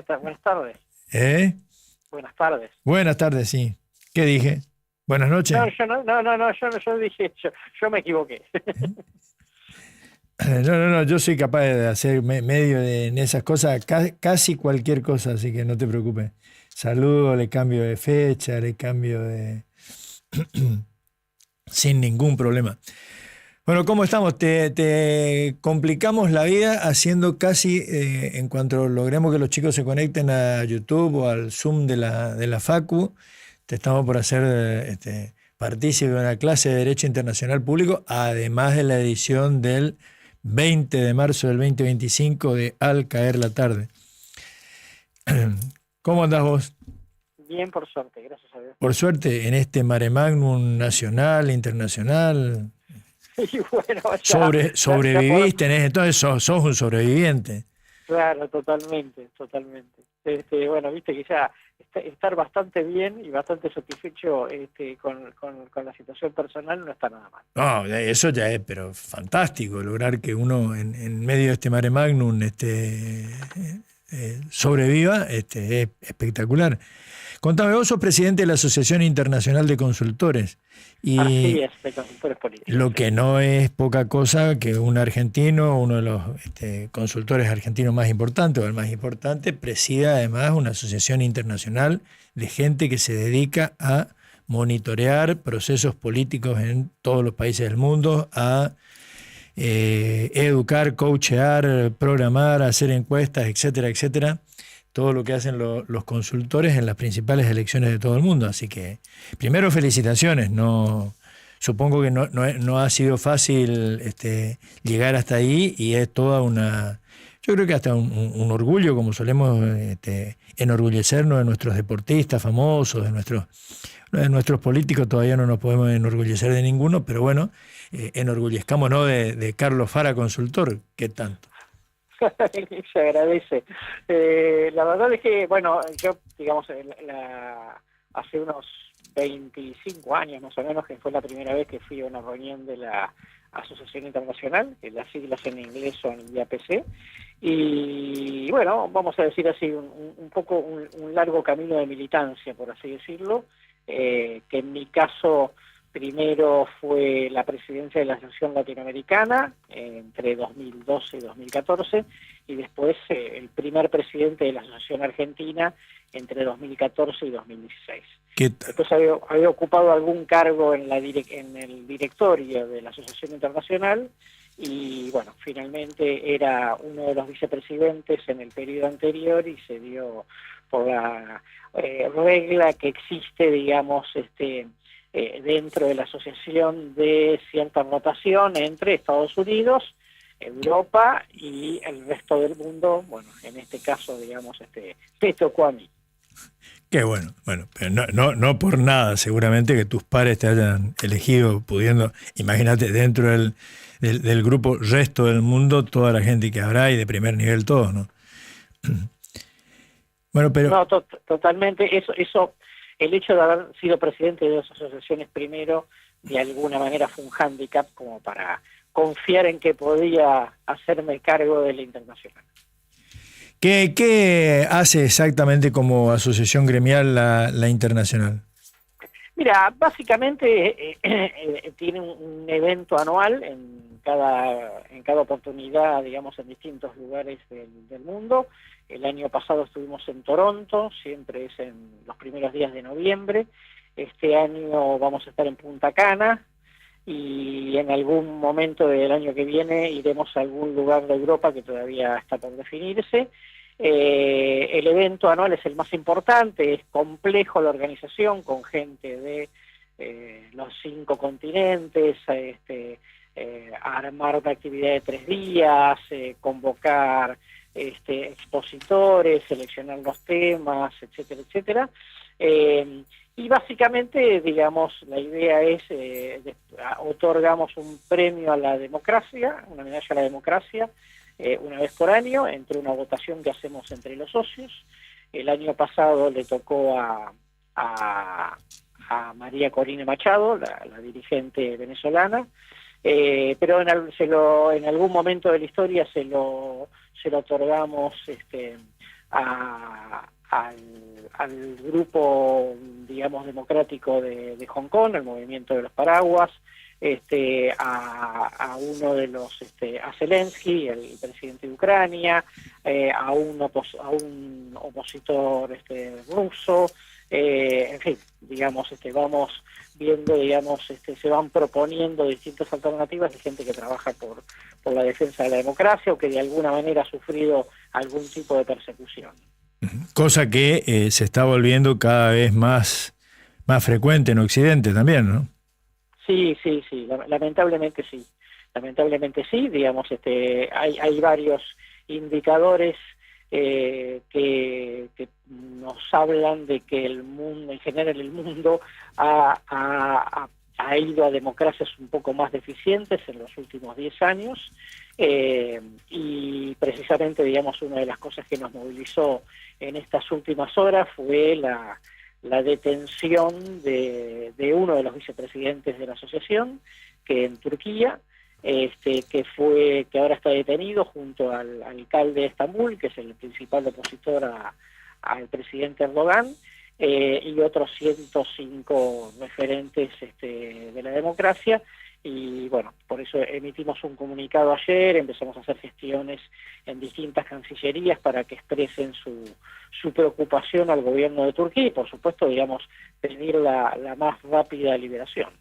buenas tardes. ¿Eh? Buenas tardes. Buenas tardes, sí. ¿Qué dije? Buenas noches. No, yo dije, yo me equivoqué. No, yo soy capaz de hacer medio en esas cosas, casi cualquier cosa, así que no te preocupes. Saludo, le cambio de fecha, le cambio de... sin ningún problema. Bueno, ¿cómo estamos? Te complicamos la vida haciendo casi, en cuanto logremos que los chicos se conecten a YouTube o al Zoom de la Facu, te estamos por hacer partícipe de una clase de Derecho Internacional Público, además de la edición del 20 de marzo del 2025 de Al Caer la Tarde. ¿Cómo andás vos? Bien, por suerte, gracias a Dios. Por suerte, en este mare magnum nacional, internacional, Y bueno, ya sobreviviste, entonces sos un sobreviviente. claro, totalmente. Bueno, viste que ya estar bastante bien y bastante satisfecho con la situación personal no está nada mal. No, eso ya es, pero fantástico, lograr que uno en medio de este mare magnum sobreviva, es espectacular. Contame, vos sos presidente de la Asociación Internacional de Consultores, Así y es, de consultores políticos. lo Sí. que no es poca cosa que un argentino, uno de los consultores argentinos más importantes, o el más importante, presida además una asociación internacional de gente que se dedica a monitorear procesos políticos en todos los países del mundo, a educar, coachear, programar, hacer encuestas, etcétera, etcétera. Todo lo que hacen los consultores en las principales elecciones de todo el mundo. Así que, primero, felicitaciones. Supongo que no ha sido fácil llegar hasta ahí, y es toda una... Yo creo que hasta un orgullo, como solemos enorgullecernos de nuestros deportistas famosos, de nuestros políticos. Todavía no nos podemos enorgullecer de ninguno, pero bueno, enorgullezcámonos de Carlos Fara, consultor. ¿Qué tanto? Se agradece. La verdad es que, bueno, yo, digamos, hace unos 25 años más o menos, que fue la primera vez que fui a una reunión de la Asociación Internacional, que las siglas en inglés son IAPC, y bueno, vamos a decir así, un poco un largo camino de militancia, por así decirlo, que en mi caso primero fue la presidencia de la Asociación Latinoamericana entre 2012 y 2014, y después el primer presidente de la Asociación Argentina entre 2014 y 2016. Después había ocupado algún cargo en el directorio de la Asociación Internacional, y bueno, finalmente era uno de los vicepresidentes en el periodo anterior, y se dio por la regla que existe, digamos, dentro de la asociación, de cierta rotación entre Estados Unidos, Europa y el resto del mundo. Bueno, en este caso, digamos, me tocó a mí. Qué bueno, pero no por nada seguramente que tus pares te hayan elegido, pudiendo, imagínate, dentro del grupo resto del mundo, toda la gente que habrá, y de primer nivel todos, ¿no? Bueno, pero... No, totalmente, eso, el hecho de haber sido presidente de dos asociaciones primero, de alguna manera fue un hándicap como para confiar en que podía hacerme cargo de la internacional. ¿Qué hace exactamente como asociación gremial la internacional? Mira, básicamente tiene un evento anual en cada oportunidad, digamos, en distintos lugares del mundo. El año pasado estuvimos en Toronto, siempre es en los primeros días de noviembre. Este año vamos a estar en Punta Cana, y en algún momento del año que viene iremos a algún lugar de Europa que todavía está por definirse. El evento anual es el más importante, es complejo la organización, con gente de los 5 continentes, armar una actividad de 3 días, convocar expositores, seleccionar los temas, etcétera, etcétera. Y básicamente, digamos, la idea es, otorgamos un premio a la democracia, una medalla a la democracia, una vez por año, entre una votación que hacemos entre los socios. El año pasado le tocó a María Corina Machado, la dirigente venezolana, pero en algún momento de la historia se lo otorgamos a al grupo, digamos, democrático de Hong Kong, el movimiento de los paraguas, a uno de los, a Zelensky, el presidente de Ucrania, a un opositor ruso, en fin, digamos, vamos viendo, digamos, se van proponiendo distintas alternativas de gente que trabaja por la defensa de la democracia o que de alguna manera ha sufrido algún tipo de persecución. Cosa que se está volviendo cada vez más frecuente en Occidente también, ¿no? Sí, lamentablemente sí. Lamentablemente sí, digamos, hay varios indicadores que nos hablan de que el mundo, en general el mundo, ha ido a democracias un poco más deficientes en los últimos 10 años, y precisamente, digamos, una de las cosas que nos movilizó en estas últimas horas fue la detención de uno de los vicepresidentes de la asociación, que en Turquía, que ahora está detenido junto al alcalde de Estambul, que es el principal opositor al presidente Erdogan, y otros 105 referentes de la democracia. Y bueno, por eso emitimos un comunicado ayer, empezamos a hacer gestiones en distintas cancillerías para que expresen su preocupación al gobierno de Turquía y, por supuesto, digamos, pedir la más rápida liberación.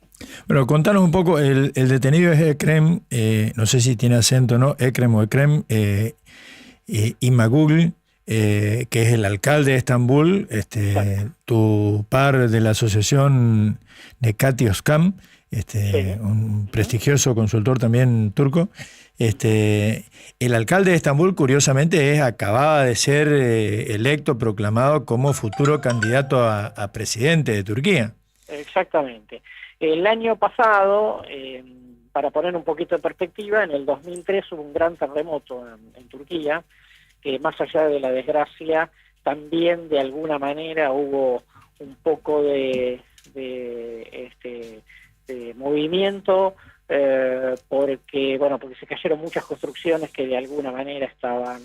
Bueno, contanos un poco, el detenido es Ekrem, no sé si tiene acento o no, Ekrem İmamoğlu, que es el alcalde de Estambul, tu par de la asociación Necati Özkan, Sí. un prestigioso consultor también turco. El alcalde de Estambul, curiosamente, acababa de ser electo, proclamado como futuro candidato a presidente de Turquía. Exactamente. El año pasado, para poner un poquito de perspectiva, en el 2003 hubo un gran terremoto en Turquía, que más allá de la desgracia, también de alguna manera hubo un poco de movimiento, porque se cayeron muchas construcciones que de alguna manera estaban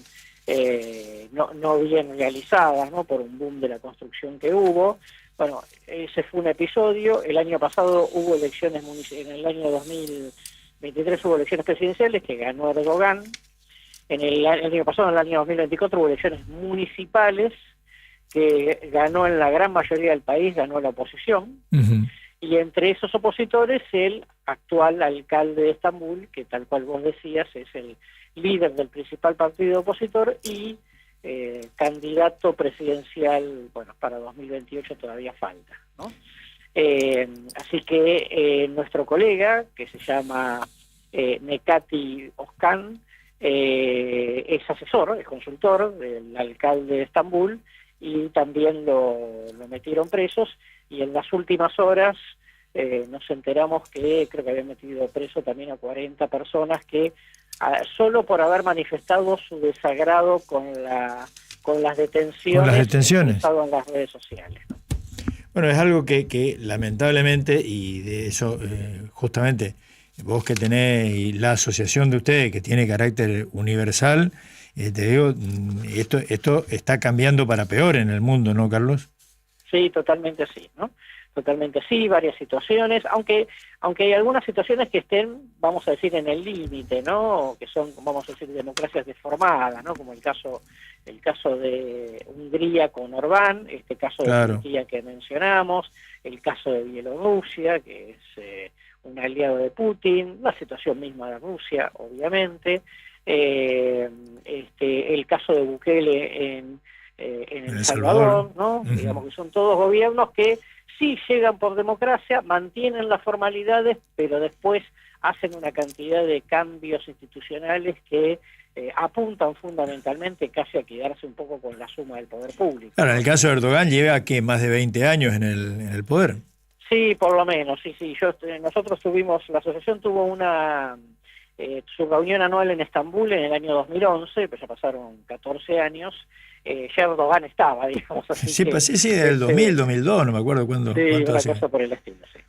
no bien realizadas, ¿no? Por un boom de la construcción que hubo. Bueno, ese fue un episodio. El año pasado hubo elecciones en el año 2023 hubo elecciones presidenciales que ganó Erdogan. El año pasado, en el año 2024, hubo elecciones municipales que ganó en la gran mayoría del país, ganó la oposición. Uh-huh. Y entre esos opositores, el actual alcalde de Estambul, que tal cual vos decías, es el líder del principal partido opositor y candidato presidencial, bueno, para 2028 todavía falta, ¿no? Así que nuestro colega, que se llama Necati Özkan, es asesor, es consultor del alcalde de Estambul, y también lo metieron presos, y en las últimas horas nos enteramos que creo que habían metido preso también a 40 personas que solo por haber manifestado su desagrado con las detenciones que han estado en las redes sociales. Bueno, es algo que lamentablemente, y de eso justamente vos que tenés la asociación de ustedes que tiene carácter universal, te digo, esto está cambiando para peor en el mundo, ¿no, Carlos? Sí, totalmente sí, ¿no? Totalmente sí, varias situaciones, aunque hay algunas situaciones que estén, vamos a decir, en el límite, ¿no? Que son, vamos a decir, democracias deformadas, ¿no? Como el caso de Hungría con Orbán, este caso de Turquía que mencionamos, el caso de Bielorrusia, que es un aliado de Putin, la situación misma de Rusia, obviamente, el caso de Bukele en El Salvador, ¿no? Uh-huh. Digamos que son todos gobiernos que sí llegan por democracia, mantienen las formalidades, pero después hacen una cantidad de cambios institucionales que apuntan fundamentalmente casi a quedarse un poco con la suma del poder público. Claro, en el caso de Erdogan lleva ¿qué? Más de 20 años en el poder. Sí, por lo menos, sí. Nosotros la asociación tuvo su reunión anual en Estambul en el año 2011, pues ya pasaron 14 años. Ya Erdogan estaba, digamos así. Sí, del 2000, 2002, no me acuerdo cuándo. Sí, una cosa por el estilo, sí.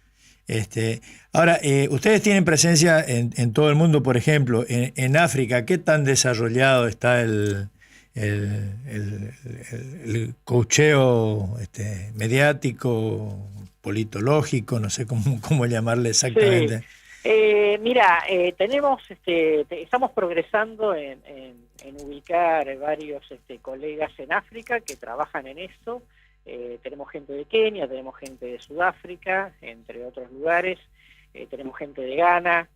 Ahora, ustedes tienen presencia en todo el mundo, por ejemplo, en África. ¿Qué tan desarrollado está el el coacheo mediático, politológico, no sé cómo llamarle exactamente. Sí. Mira, estamos progresando en ubicar varios colegas en África que trabajan en esto. Tenemos gente de Kenia, tenemos gente de Sudáfrica, entre otros lugares, tenemos gente de Ghana.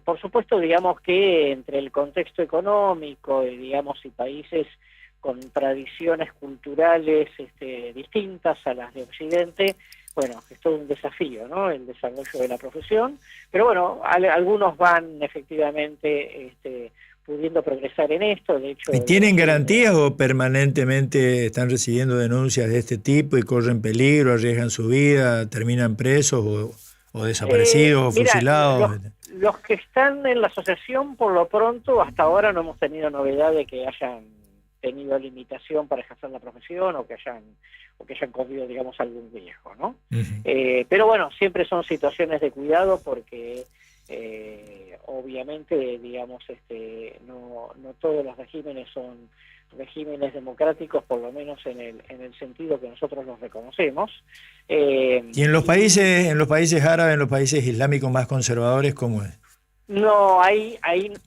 Por supuesto, digamos que entre el contexto económico y países con tradiciones culturales distintas a las de Occidente, bueno, es todo un desafío, ¿no?, el desarrollo de la profesión, pero bueno, algunos van efectivamente pudiendo progresar en esto. De hecho, ¿Y tienen garantías o permanentemente están recibiendo denuncias de este tipo y corren peligro, arriesgan su vida, terminan presos o desaparecidos o mira, fusilados? los que están en la asociación, por lo pronto, hasta ahora no hemos tenido novedad de que hayan tenido limitación para ejercer la profesión o que hayan corrido, digamos, algún riesgo, ¿no? Uh-huh. Pero bueno, siempre son situaciones de cuidado porque obviamente, digamos, no todos los regímenes son regímenes democráticos, por lo menos en el sentido que nosotros los reconocemos. ¿Y en los países árabes, en los países islámicos más conservadores, cómo es? No, ahí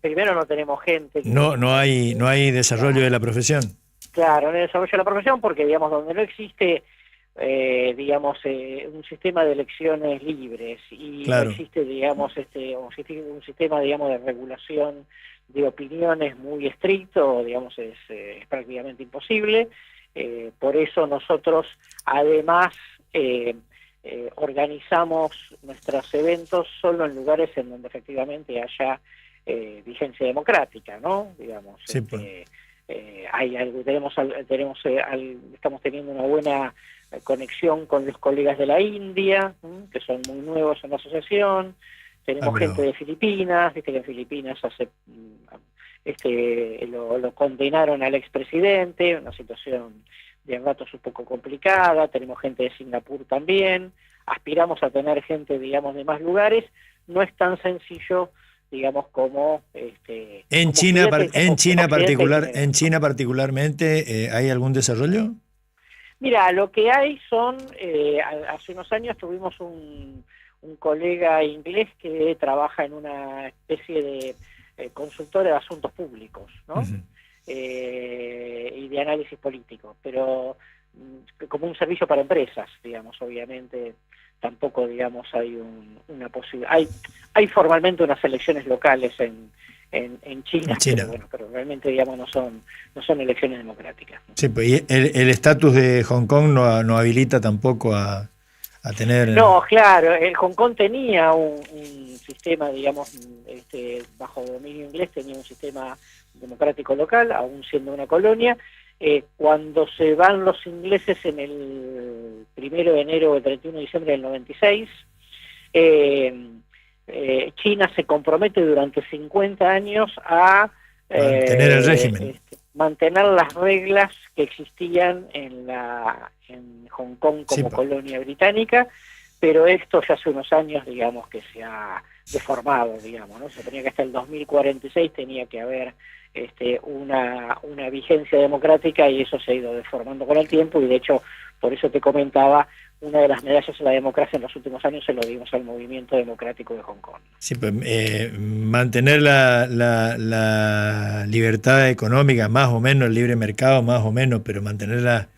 primero no tenemos gente. No hay desarrollo de la profesión. Claro, no hay desarrollo de la profesión porque, digamos, donde no existe un sistema de elecciones libres y claro, no existe, digamos, un sistema, digamos, de regulación de opiniones muy estricto, digamos, es prácticamente imposible. Por eso nosotros, además, organizamos nuestros eventos solo en lugares en donde efectivamente haya vigencia democrática, ¿no? Digamos, sí, pues. hay algo, estamos teniendo una buena conexión con los colegas de la India, que son muy nuevos en la asociación. Tenemos gente de Filipinas, viste que en Filipinas lo condenaron al expresidente, una situación de ratos un poco complicada. Tenemos gente de Singapur también. Aspiramos a tener gente, digamos, de más lugares. No es tan sencillo, digamos, como en China particularmente, ¿hay algún desarrollo? Mira, lo que hay son, hace unos años tuvimos un colega inglés que trabaja en una especie de consultora de asuntos públicos, ¿no? Uh-huh. Y de análisis político, pero como un servicio para empresas, digamos. Obviamente tampoco, digamos, hay una posibilidad. Hay formalmente unas elecciones locales en China, pero realmente, digamos, no son elecciones democráticas. Sí, pues, y el estatus de Hong Kong no habilita tampoco a tener... No, claro, Hong Kong tenía un sistema, digamos, bajo dominio inglés, tenía un sistema democrático local, aún siendo una colonia. Cuando se van los ingleses en el 1 de enero o el 31 de diciembre del 96, China se compromete durante 50 años a mantener el régimen, mantener las reglas que existían en Hong Kong como colonia británica, pero esto ya hace unos años, digamos, que se ha deformado, digamos, ¿no? Se tenía que hasta el 2046 tenía que haber una vigencia democrática, y eso se ha ido deformando con el tiempo, y de hecho, por eso te comentaba, una de las medallas a la democracia en los últimos años se lo dimos al movimiento democrático de Hong Kong. Sí, pues, mantener la libertad económica, más o menos, el libre mercado, más o menos, pero mantenerla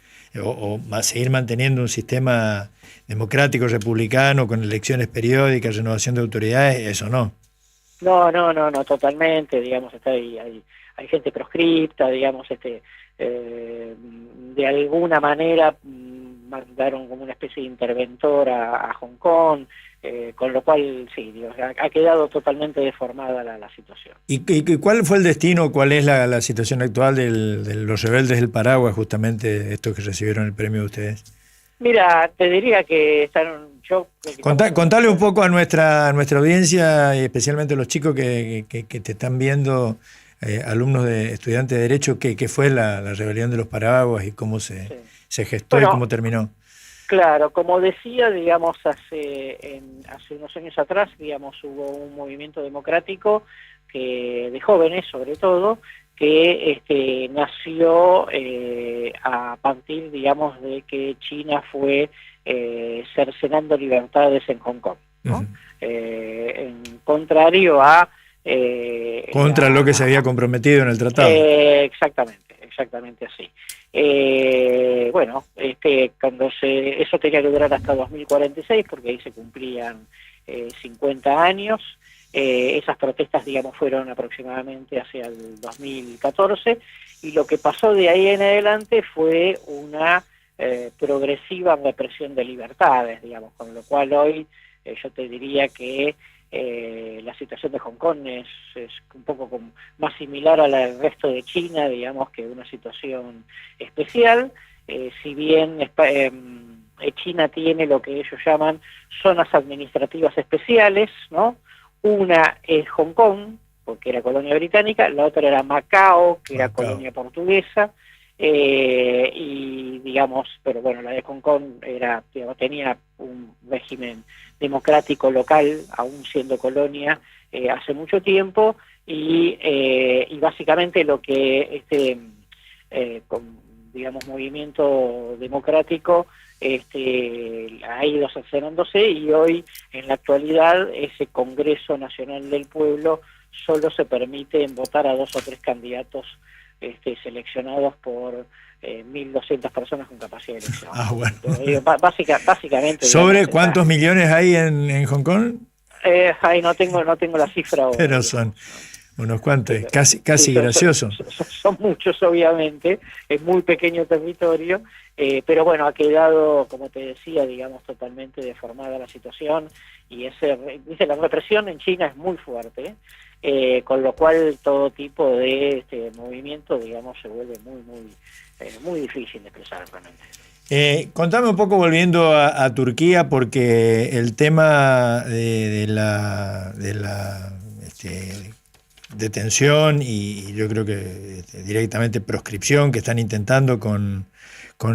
o seguir manteniendo un sistema democrático, republicano, con elecciones periódicas, renovación de autoridades, eso no. No, totalmente, digamos, hay gente proscripta, digamos, de alguna manera mandaron como una especie de interventor a Hong Kong, con lo cual, sí, Dios, ha quedado totalmente deformada la situación. ¿Y cuál fue el destino, cuál es la situación actual de los rebeldes del Paraguas, justamente estos que recibieron el premio de ustedes? Mira, te diría que están... Contale un poco a nuestra audiencia, y especialmente a los chicos que te están viendo, alumnos estudiantes de Derecho, qué fue la rebelión de los Paraguas y cómo se gestó y cómo terminó. Claro, como decía, digamos, hace unos años atrás, digamos, hubo un movimiento democrático de jóvenes, sobre todo, que nació a partir, digamos, de que China fue cercenando libertades en Hong Kong, ¿no? En contrario a... contra lo que se había comprometido en el tratado. Exactamente así. Bueno, cuando eso tenía que durar hasta 2046, porque ahí se cumplían 50 años. Esas protestas, digamos, fueron aproximadamente hacia el 2014, y lo que pasó de ahí en adelante fue una progresiva represión de libertades, digamos, con lo cual hoy yo te diría que la situación de Hong Kong es un poco más similar a la del resto de China, digamos, que una situación especial. Si bien China tiene lo que ellos llaman zonas administrativas especiales, ¿no? Una es Hong Kong, porque era colonia británica, la otra era Macao, que era colonia portuguesa, y digamos, pero bueno, la de Hong Kong era, digamos, tenía un régimen democrático local, aún siendo colonia hace mucho tiempo, y básicamente lo que digamos, movimiento democrático ha ido cercenándose, y hoy en la actualidad ese Congreso Nacional del Pueblo solo se permite votar a 2 o 3 candidatos seleccionados por 1.200 personas con capacidad de elección. Bueno. Básicamente. ¿Sobre cuántos millones hay en Hong Kong? No tengo la cifra ahora. Pero son unos cuantos, casi gracioso. Son muchos, obviamente, es muy pequeño territorio, pero bueno, ha quedado, como te decía, digamos, totalmente deformada la situación, y dice, la represión en China es muy fuerte, con lo cual todo tipo de movimiento, digamos, se vuelve muy difícil de expresar realmente. Contame un poco, volviendo a Turquía, porque el tema de la detención y yo creo que directamente proscripción que están intentando con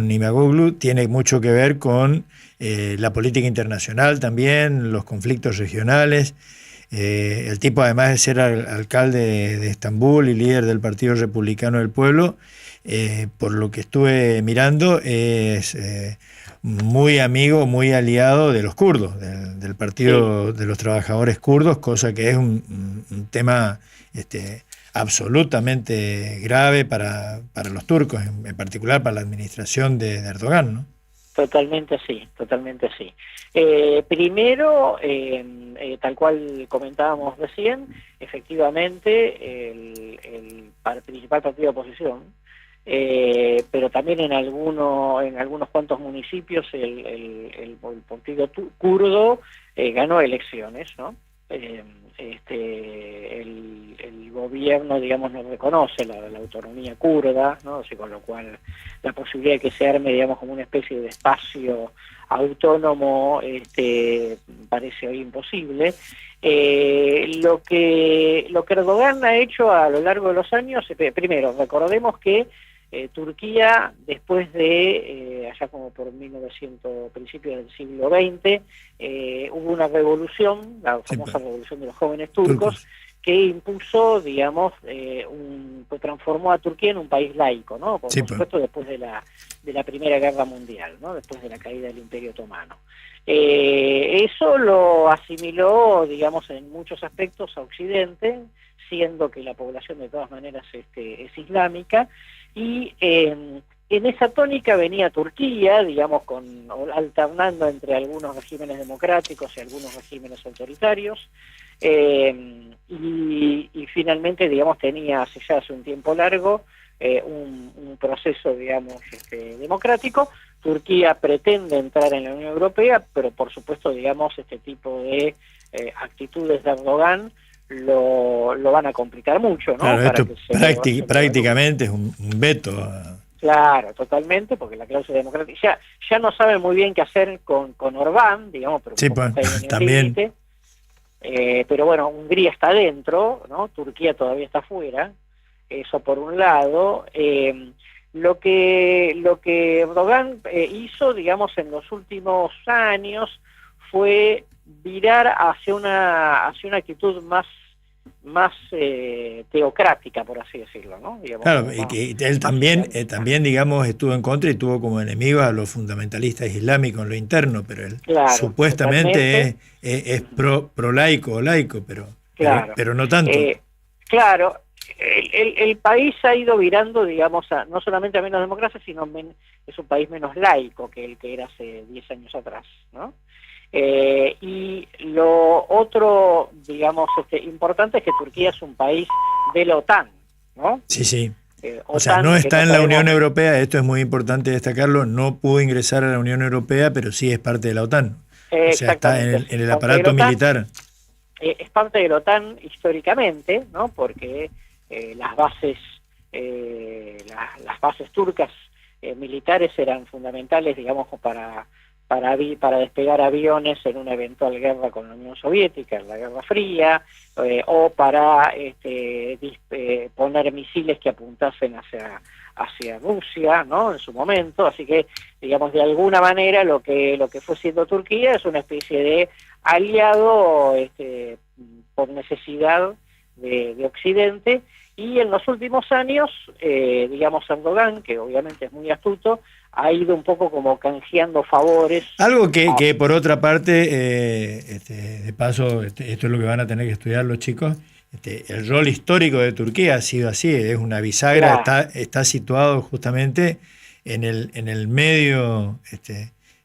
Imamoglu tiene mucho que ver con la política internacional también, los conflictos regionales. El tipo, además de ser alcalde de Estambul y líder del Partido Republicano del Pueblo, por lo que estuve mirando, es muy amigo, muy aliado de los kurdos, del Partido de los Trabajadores Kurdos, cosa que es un tema absolutamente grave para los turcos, en particular para la administración de Erdogan, ¿no? Totalmente sí. Primero, tal cual comentábamos recién, efectivamente el principal partido de oposición, pero también en algunos cuantos municipios el partido kurdo ganó elecciones, ¿no? El gobierno, digamos, no reconoce la autonomía kurda, ¿no? Así, con lo cual la posibilidad de que se arme, digamos, como una especie de espacio autónomo parece hoy imposible. Lo que Erdogan ha hecho a lo largo de los años, primero, recordemos que Turquía, después de, allá como por 1900, principios del siglo XX, hubo una revolución, la famosa revolución de los jóvenes turcos, que impuso, digamos, transformó a Turquía en un país laico, ¿no? Por supuesto, después de la Primera Guerra Mundial, ¿no? Después de la caída del Imperio Otomano. Eso lo asimiló, digamos, en muchos aspectos a Occidente, siendo que la población de todas maneras es islámica, y en esa tónica venía Turquía, digamos, alternando entre algunos regímenes democráticos y algunos regímenes autoritarios, y finalmente, digamos, tenía hace un tiempo largo un proceso, digamos, democrático. Turquía pretende entrar en la Unión Europea, pero por supuesto, digamos, este tipo de actitudes de Erdogan lo van a complicar mucho, ¿no? Claro, esto prácticamente es un veto. Claro, totalmente, porque la cláusula democrática ya no sabe muy bien qué hacer con Orbán, digamos, pero también. Pero bueno, Hungría está dentro, ¿no? Turquía todavía está fuera, eso por un lado. Lo que Erdogan hizo, digamos, en los últimos años fue virar hacia una actitud más más teocrática, por así decirlo, ¿no? Digamos, Claro, más, y que él más también, islámica. digamos, estuvo en contra y tuvo como enemigos a los fundamentalistas islámicos en lo interno, pero él Claro, supuestamente totalmente. es pro laico o laico, Claro, pero no tanto. claro, el país ha ido virando, digamos, no solamente a menos democracia, sino es un país menos laico que el que era hace 10 años atrás, ¿no? Y lo otro, digamos, importante es que Turquía es un país de la OTAN, ¿no? Sí, sí. O sea, no OTAN, que está no en la Unión sabemos Europea, esto es muy importante destacarlo, no pudo ingresar a la Unión Europea, pero sí es parte de la OTAN. O sea, está exactamente, en sí, el parte de la aparato OTAN. militar. Es parte de la OTAN históricamente, ¿no? Porque las bases las bases turcas militares eran fundamentales, digamos, para despegar aviones en una eventual guerra con la Unión Soviética, en la Guerra Fría, o para poner misiles que apuntasen hacia Rusia, ¿no? En su momento. Así que, digamos, de alguna manera lo que fue siendo Turquía es una especie de aliado por necesidad de Occidente. Y en los últimos años, digamos, Erdogan, que obviamente es muy astuto, ha ido un poco como canjeando favores. Algo que por otra parte, de paso, esto es lo que van a tener que estudiar los chicos, el rol histórico de Turquía ha sido así, es una bisagra, Claro. está situado justamente en el medio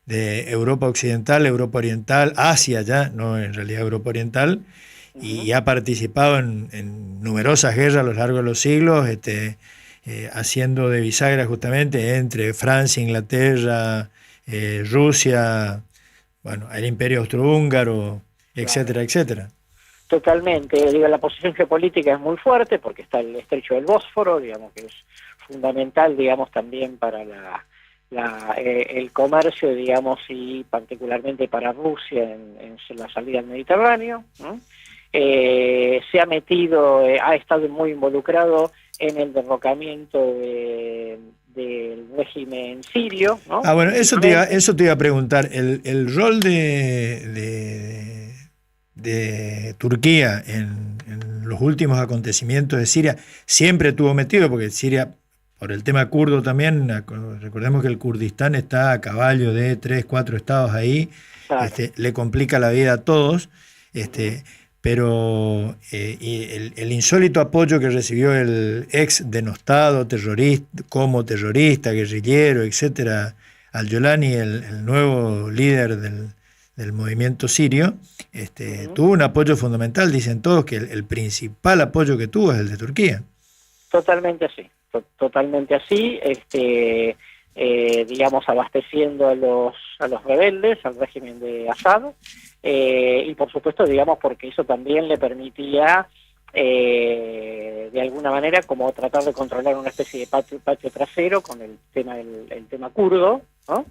de Europa Occidental, Europa Oriental, Asia ya, no en realidad Europa Oriental, y ha participado en numerosas guerras a lo largo de los siglos, haciendo de bisagra justamente entre Francia, Inglaterra, Rusia, bueno, el Imperio Austrohúngaro, Claro. etcétera, etcétera. Totalmente, digo, la posición geopolítica es muy fuerte porque está el estrecho del Bósforo, digamos, que es fundamental, digamos, también para el comercio, digamos, y particularmente para Rusia en la salida al Mediterráneo, ¿no? Se ha metido, ha estado muy involucrado en el derrocamiento del régimen sirio, ¿no? Ah, bueno, Últimamente. eso te iba a preguntar. El rol de Turquía en los últimos acontecimientos de Siria siempre estuvo metido, porque Siria, por el tema kurdo también, recordemos que el Kurdistán está a caballo de 3, 4 estados ahí, Claro. le complica la vida a todos, Uh-huh. pero y el insólito apoyo que recibió el ex denostado terrorista, como terrorista, guerrillero, etcétera, al-Yolani, el nuevo líder del movimiento sirio, Uh-huh. tuvo un apoyo fundamental, dicen todos que el principal apoyo que tuvo es el de Turquía. Totalmente así, totalmente así, digamos, abasteciendo a los rebeldes, al régimen de Assad, y por supuesto, digamos, porque eso también le permitía, de alguna manera, como tratar de controlar una especie de patio trasero con el tema kurdo, ¿no?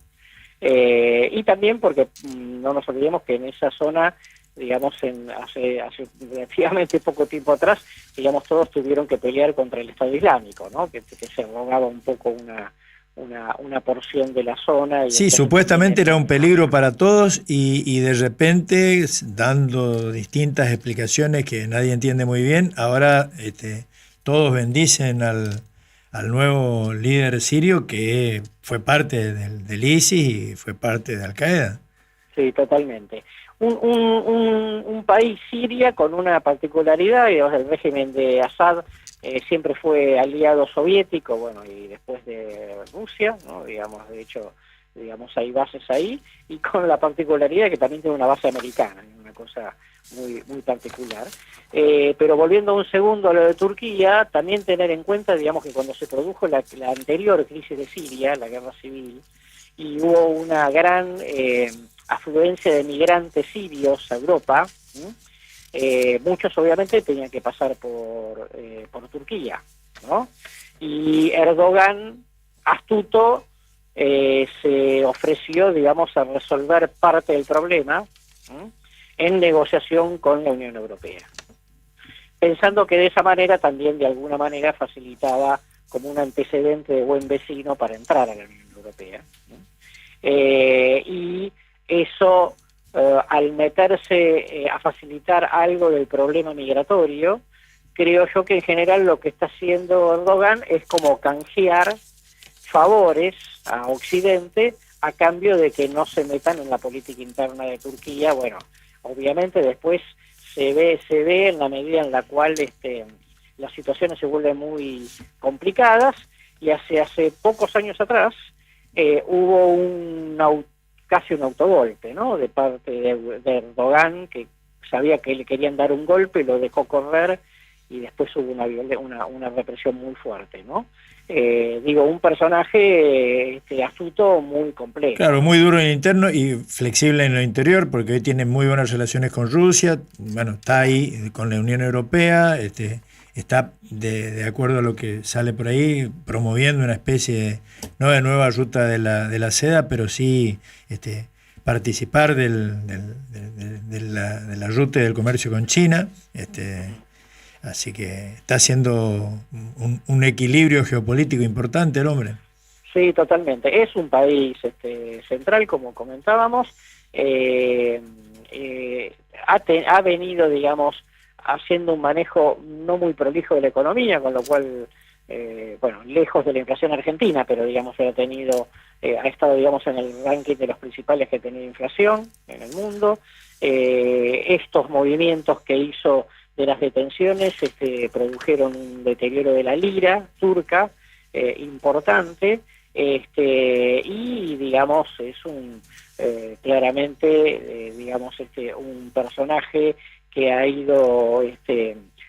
Y también porque no nos olvidemos que en esa zona, digamos, hace relativamente poco tiempo atrás, digamos, todos tuvieron que pelear contra el Estado Islámico, ¿no? Que se rogaba un poco una porción de la zona, y Sí, entonces también supuestamente era un eso. peligro para todos y de repente, dando distintas explicaciones que nadie entiende muy bien, ahora todos bendicen al nuevo líder sirio que fue parte del ISIS y fue parte de Al-Qaeda. Sí, totalmente. Un país, Siria, con una particularidad, digamos, el régimen de Assad siempre fue aliado soviético, bueno, y después de Rusia, ¿no? Digamos, de hecho, digamos, hay bases ahí, y con la particularidad que también tiene una base americana, una cosa muy particular. Pero volviendo un segundo a lo de Turquía, también tener en cuenta, digamos, que cuando se produjo la anterior crisis de Siria, la guerra civil, y hubo una gran afluencia de migrantes sirios a Europa, muchos obviamente tenían que pasar por Turquía, ¿no? Y Erdogan, astuto, se ofreció, digamos, a resolver parte del problema, ¿no? En negociación con la Unión Europea, pensando que de esa manera también de alguna manera facilitaba como un antecedente de buen vecino para entrar a la Unión Europea, ¿no? Y eso al meterse a facilitar algo del problema migratorio, creo yo que en general lo que está haciendo Erdogan es como canjear favores a Occidente a cambio de que no se metan en la política interna de Turquía. Bueno, obviamente después se ve en la medida en la cual las situaciones se vuelven muy complicadas, y hace pocos años atrás hubo casi un autogolpe, ¿no?, de parte de Erdogan, que sabía que le querían dar un golpe, lo dejó correr, y después hubo una represión muy fuerte, ¿no? Un personaje astuto, muy complejo. Claro, muy duro en el interno y flexible en lo interior, porque hoy tiene muy buenas relaciones con Rusia, bueno, está ahí con la Unión Europea, está de acuerdo a lo que sale por ahí, promoviendo una especie, no de nueva ruta de la seda, pero sí participar de la ruta del comercio con China. Así que está haciendo un equilibrio geopolítico importante el hombre. Sí, totalmente. Es un país central, como comentábamos. Ha venido, digamos, haciendo un manejo no muy prolijo de la economía, con lo cual, lejos de la inflación argentina, pero, digamos, ha estado, digamos, en el ranking de los principales que ha tenido inflación en el mundo. Estos movimientos que hizo de las detenciones produjeron un deterioro de la lira turca importante, y, digamos, es claramente un personaje que ha ido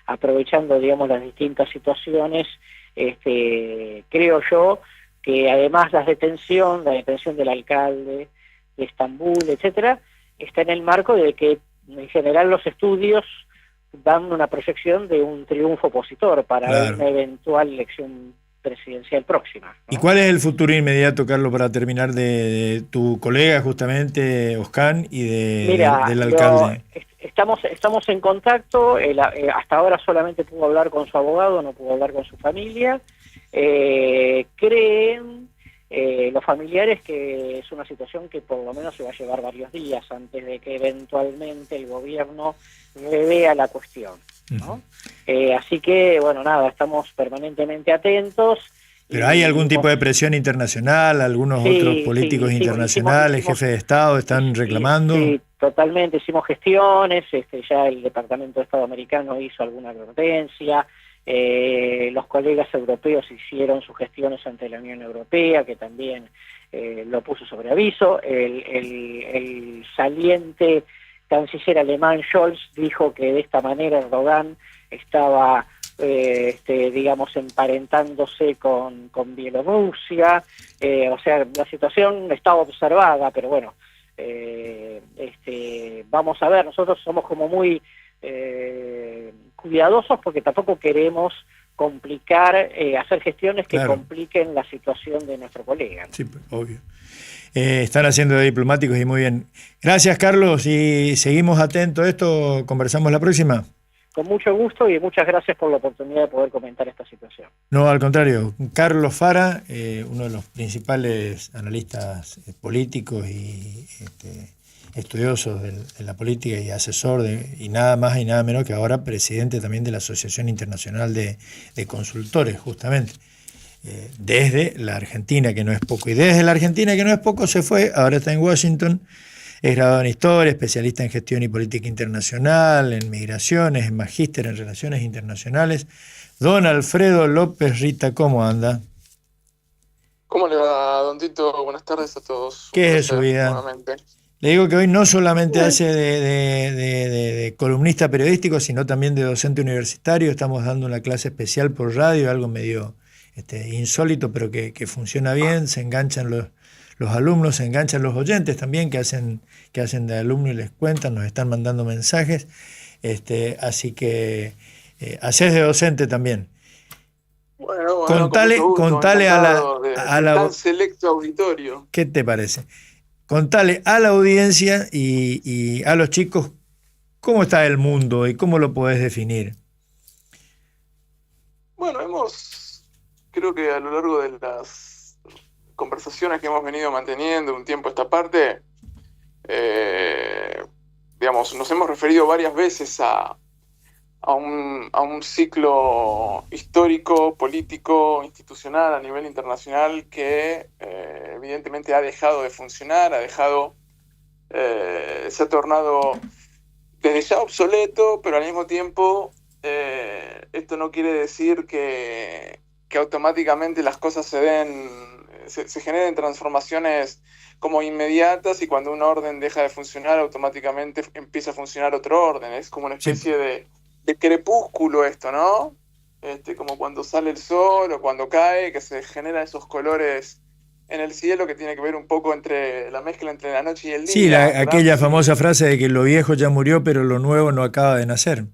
aprovechando, digamos, las distintas situaciones. Creo yo que además la detención del alcalde de Estambul, etcétera, está en el marco de que en general los estudios dan una proyección de un triunfo opositor para una eventual elección presidencial próxima, ¿no? ¿Y cuál es el futuro inmediato, Carlos, para terminar, de tu colega justamente, Oscan, y del alcalde? Estamos en contacto. Hasta ahora solamente pudo hablar con su abogado, no pudo hablar con su familia. Creen los familiares que es una situación que por lo menos se va a llevar varios días antes de que eventualmente el gobierno revea la cuestión, ¿no? Así que, bueno, nada, estamos permanentemente atentos. ¿Pero hay algún tipo de presión internacional? ¿Algunos otros políticos internacionales, jefes de Estado, están reclamando? Sí, totalmente. Hicimos gestiones, ya el Departamento de Estado americano hizo alguna advertencia, los colegas europeos hicieron sus gestiones ante la Unión Europea, que también lo puso sobre aviso. El saliente canciller alemán Scholz dijo que de esta manera Erdogan estaba digamos, emparentándose con Bielorrusia. O sea, la situación está observada, pero bueno, vamos a ver. Nosotros somos como muy cuidadosos, porque tampoco queremos complicar, hacer gestiones que compliquen la situación de nuestro colega, ¿no? Sí, obvio. Están haciendo de diplomáticos y muy bien. Gracias, Carlos, y seguimos atentos a esto. Conversamos la próxima. Con mucho gusto, y muchas gracias por la oportunidad de poder comentar esta situación. No, al contrario. Carlos Fara, uno de los principales analistas políticos y estudiosos de la política, y asesor y nada más y nada menos que ahora presidente también de la Asociación Internacional de Consultores, justamente, desde la Argentina, que no es poco. Y desde la Argentina, que no es poco, se fue, ahora está en Washington. Es graduado en Historia, especialista en Gestión y Política Internacional, en Migraciones, en Magíster en Relaciones Internacionales. Don Alfredo López Rita, ¿cómo anda? ¿Cómo le va, don Tito? Buenas tardes a todos. ¿Qué es de su vida? Nuevamente. Le digo que hoy no solamente hace de columnista periodístico, sino también de docente universitario. Estamos dando una clase especial por radio, algo medio insólito, pero que funciona bien. Se enganchan los alumnos, se enganchan los oyentes también, que hacen de alumno y les cuentan, nos están mandando mensajes. Así que haces de docente también. Bueno, contale a la tan selecto auditorio. ¿Qué te parece? Contale a la audiencia y a los chicos cómo está el mundo y cómo lo podés definir. Bueno, creo que a lo largo de las conversaciones que hemos venido manteniendo un tiempo a esta parte, digamos, nos hemos referido varias veces a un ciclo histórico, político, institucional a nivel internacional que evidentemente ha dejado de funcionar, se ha tornado desde ya obsoleto, pero al mismo tiempo esto no quiere decir que automáticamente las cosas se generen transformaciones como inmediatas, y cuando un orden deja de funcionar, automáticamente empieza a funcionar otro orden. Es como una especie de crepúsculo esto, ¿no? Como cuando sale el sol o cuando cae, que se generan esos colores en el cielo, que tiene que ver un poco entre la mezcla entre la noche y el día. Sí, aquella famosa frase de que lo viejo ya murió, pero lo nuevo no acaba de nacer.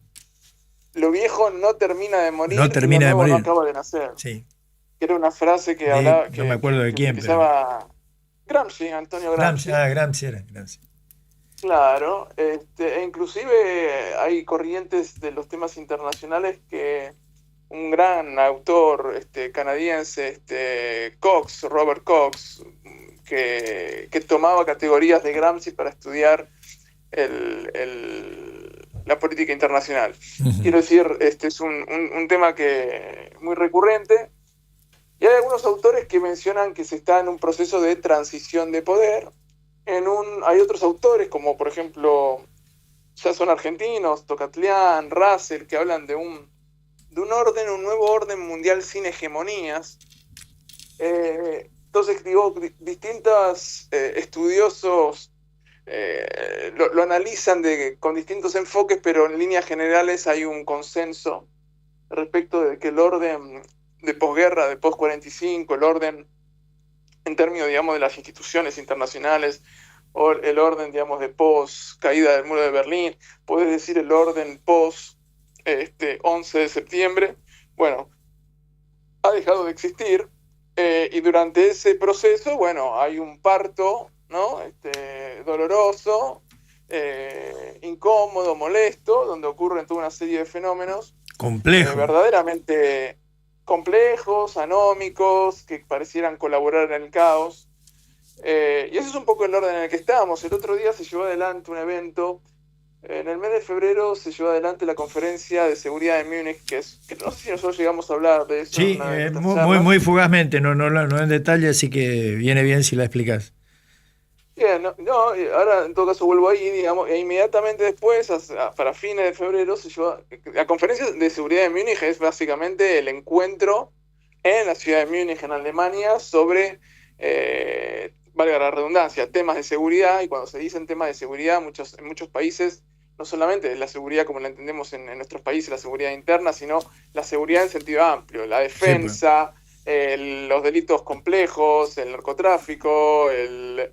Lo viejo no termina de morir, no termina y lo nuevo de morir. No acaba de nacer. Sí. Era una frase que hablaba... No me acuerdo de quién, utilizaba Gramsci, Antonio Gramsci. Gramsci era. Claro, e inclusive hay corrientes de los temas internacionales que un gran autor canadiense, Robert Cox, que tomaba categorías de Gramsci para estudiar la política internacional. Uh-huh. Quiero decir, es un tema muy recurrente, y hay algunos autores que mencionan que se está en un proceso de transición de poder. Hay otros autores, como por ejemplo, ya son argentinos, Tocatlián, Russell, que hablan de un nuevo orden mundial sin hegemonías. Entonces, digo, distintos estudiosos lo analizan con distintos enfoques, pero en líneas generales hay un consenso respecto de que el orden de posguerra, de post-45, el orden en términos, digamos, de las instituciones internacionales, o el orden, digamos, de post-caída del muro de Berlín, puedes decir el orden post 11 de septiembre, bueno, ha dejado de existir, y durante ese proceso, bueno, hay un parto, ¿no? Doloroso, incómodo, molesto, donde ocurren toda una serie de fenómenos complejos, verdaderamente complejos, anómicos, que parecieran colaborar en el caos. Y ese es un poco el orden en el que estamos. El otro día se llevó adelante un evento, en el mes de febrero se llevó adelante la conferencia de seguridad de Múnich, que no sé si nosotros llegamos a hablar de eso. Sí, muy fugazmente, no en detalle, así que viene bien si la explicás. Bien, ahora en todo caso vuelvo ahí, digamos, e inmediatamente después, para fines de febrero, se llevó. La conferencia de seguridad de Múnich es básicamente el encuentro en la ciudad de Múnich, en Alemania, sobre, valga la redundancia, temas de seguridad. Y cuando se dicen temas de seguridad, en muchos países, no solamente es la seguridad como la entendemos en nuestros países, la seguridad interna, sino la seguridad en sentido amplio, la defensa, sí, los delitos complejos, el narcotráfico, el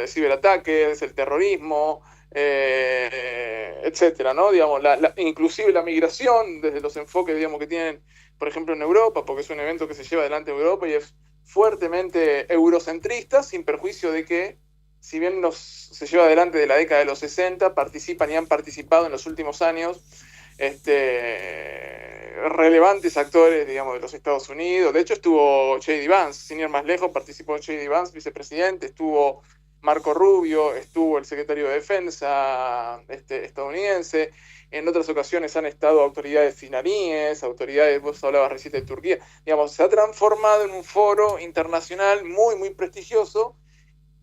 ciberataques, el terrorismo, etcétera, ¿no? Digamos, inclusive la migración, desde los enfoques, digamos, que tienen, por ejemplo, en Europa, porque es un evento que se lleva adelante en Europa y es fuertemente eurocentrista, sin perjuicio de que, si bien se lleva adelante de la década de los 60, participan y han participado en los últimos años relevantes actores, digamos, de los Estados Unidos. De hecho, estuvo J.D. Vance, sin ir más lejos, participó J.D. Vance, vicepresidente, estuvo Marco Rubio, estuvo el secretario de Defensa estadounidense. En otras ocasiones han estado autoridades iraníes, vos hablabas recién de Turquía. Digamos, se ha transformado en un foro internacional muy, muy prestigioso,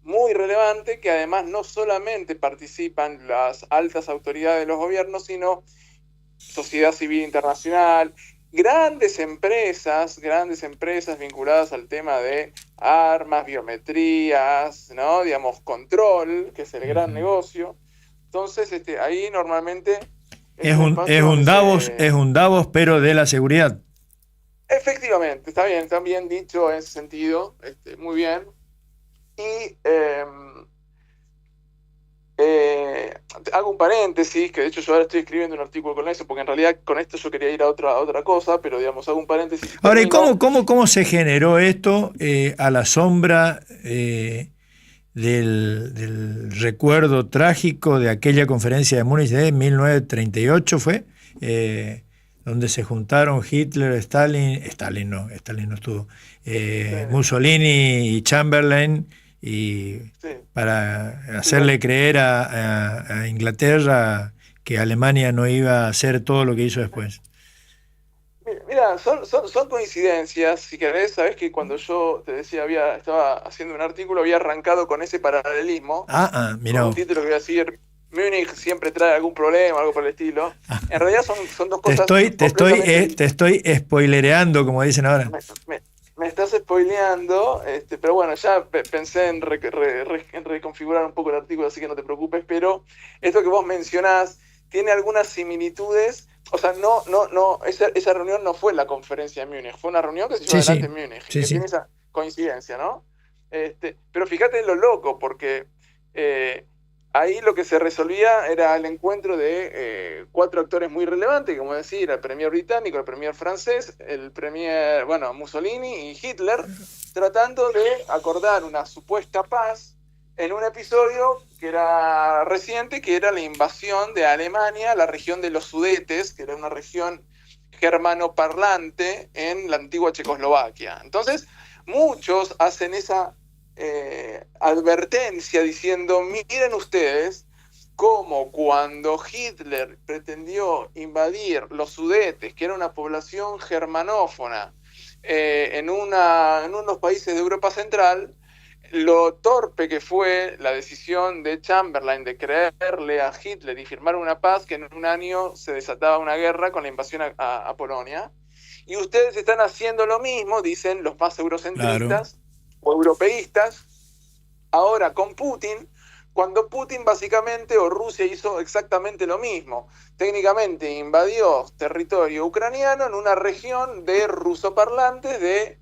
muy relevante, que además no solamente participan las altas autoridades de los gobiernos, sino sociedad civil internacional, grandes empresas vinculadas al tema de armas, biometrías, ¿no? Digamos, control, que es el gran negocio. Entonces, ahí normalmente es un Davos, pero de la seguridad. Efectivamente, está bien dicho en ese sentido, muy bien. Y hago un paréntesis, que de hecho yo ahora estoy escribiendo un artículo con eso, porque en realidad con esto yo quería ir a otra cosa, pero digamos, hago un paréntesis. Ahora, ¿y cómo se generó esto a la sombra del recuerdo trágico de aquella conferencia de Múnich de 1938 fue? Donde se juntaron Hitler, Stalin no estuvo, Mussolini y Chamberlain, y Sí. para hacerle creer a Inglaterra que Alemania no iba a hacer todo lo que hizo después. Mira, son coincidencias. Si querés, sabés que cuando yo te decía, estaba haciendo un artículo, había arrancado con ese paralelismo, Mira. con un título que iba a decir, Múnich siempre trae algún problema, algo por el estilo. En realidad son dos cosas te estoy spoilereando, como dicen ahora. Me estás spoileando, pero bueno, ya pensé en reconfigurar un poco el artículo, así que no te preocupes, pero esto que vos mencionás tiene algunas similitudes. O sea, esa reunión no fue la conferencia de Múnich, fue una reunión que se llevó adelante en Múnich, que tiene esa coincidencia, ¿no? Pero fíjate en lo loco, porque ahí lo que se resolvía era el encuentro de 4 actores muy relevantes, como decir, el premier británico, el premier francés, el premier, Mussolini y Hitler, tratando de acordar una supuesta paz en un episodio que era reciente, que era la invasión de Alemania a la región de los Sudetes, que era una región germanoparlante en la antigua Checoslovaquia. Entonces, muchos hacen esa advertencia diciendo, miren ustedes cómo cuando Hitler pretendió invadir los Sudetes, que era una población germanófona, en unos países de Europa Central, lo torpe que fue la decisión de Chamberlain de creerle a Hitler y firmar una paz, que en un año se desataba una guerra con la invasión a Polonia. Y ustedes están haciendo lo mismo, dicen los más eurocentristas o europeístas, ahora con Putin, cuando Putin básicamente, o Rusia hizo exactamente lo mismo. Técnicamente invadió territorio ucraniano en una región de rusoparlantes,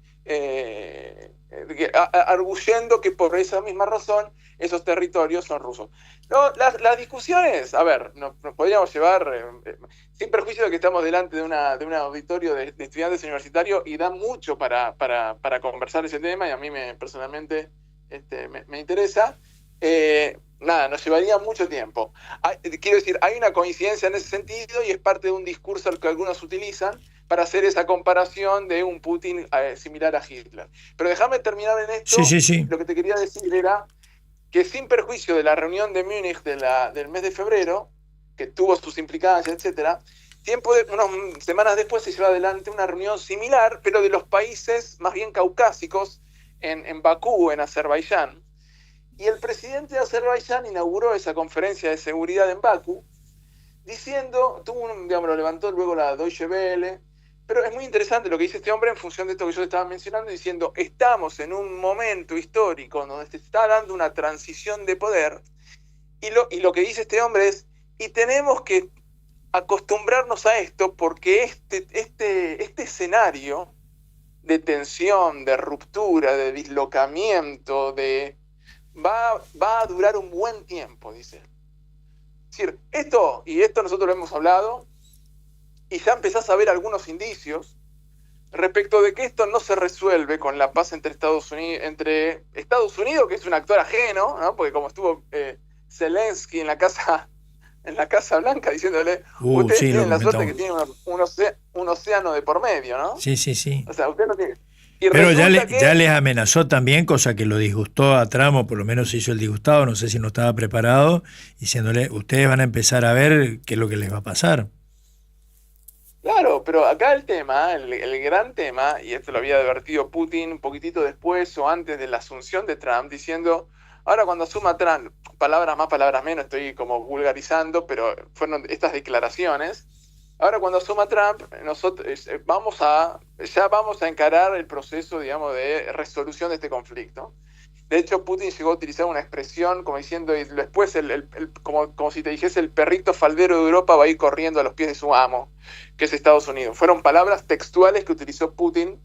arguyendo que por esa misma razón esos territorios son rusos. No, las discusiones, a ver, nos podríamos llevar, sin perjuicio de que estamos delante de un auditorio de estudiantes universitarios y da mucho para conversar ese tema, y a mí personalmente me interesa. Nos llevaría mucho tiempo. Quiero decir, hay una coincidencia en ese sentido y es parte de un discurso al que algunos utilizan para hacer esa comparación de un Putin similar a Hitler. Pero déjame terminar en esto. Sí. Lo que te quería decir era que sin perjuicio de la reunión de Múnich del mes de febrero, que tuvo sus implicancias, etcétera, unas semanas después se llevó adelante una reunión similar, pero de los países más bien caucásicos, en Bakú, en Azerbaiyán. Y el presidente de Azerbaiyán inauguró esa conferencia de seguridad en Bakú, diciendo, lo levantó luego la Deutsche Welle, pero es muy interesante lo que dice este hombre en función de esto que yo estaba mencionando, diciendo, estamos en un momento histórico donde se está dando una transición de poder, y lo que dice este hombre es, y tenemos que acostumbrarnos a esto porque este escenario de tensión, de ruptura, de dislocamiento, va a durar un buen tiempo, dice. Es decir, esto nosotros lo hemos hablado, y ya empezás a ver algunos indicios respecto de que esto no se resuelve con la paz entre Estados Unidos, que es un actor ajeno, ¿no? Porque como estuvo Zelensky en la Casa Blanca diciéndole, ustedes tienen la suerte que tienen un océano de por medio, ¿no? Sí. O sea, usted no tiene... Pero ya les amenazó también, cosa que lo disgustó a Trump, o por lo menos se hizo el disgustado, no sé si no estaba preparado, diciéndole, ustedes van a empezar a ver qué es lo que les va a pasar. Claro, pero acá el tema, el gran tema, y esto lo había advertido Putin un poquitito después o antes de la asunción de Trump, diciendo, ahora cuando asuma Trump, palabras más, palabras menos, estoy como vulgarizando, pero fueron estas declaraciones, ahora cuando asuma Trump, nosotros vamos a encarar el proceso, digamos, de resolución de este conflicto. De hecho, Putin llegó a utilizar una expresión como diciendo, y después como si te dijese, el perrito faldero de Europa va a ir corriendo a los pies de su amo, que es Estados Unidos. Fueron palabras textuales que utilizó Putin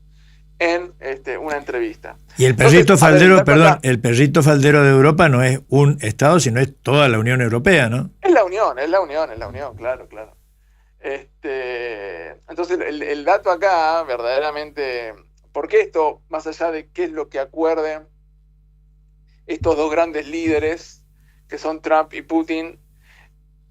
en una entrevista. Y el perrito faldero, el perrito faldero de Europa no es un Estado, sino es toda la Unión Europea, ¿no? Es la Unión, claro. Entonces, el dato acá, verdaderamente, porque esto, más allá de qué es lo que acuerden estos dos grandes líderes, que son Trump y Putin,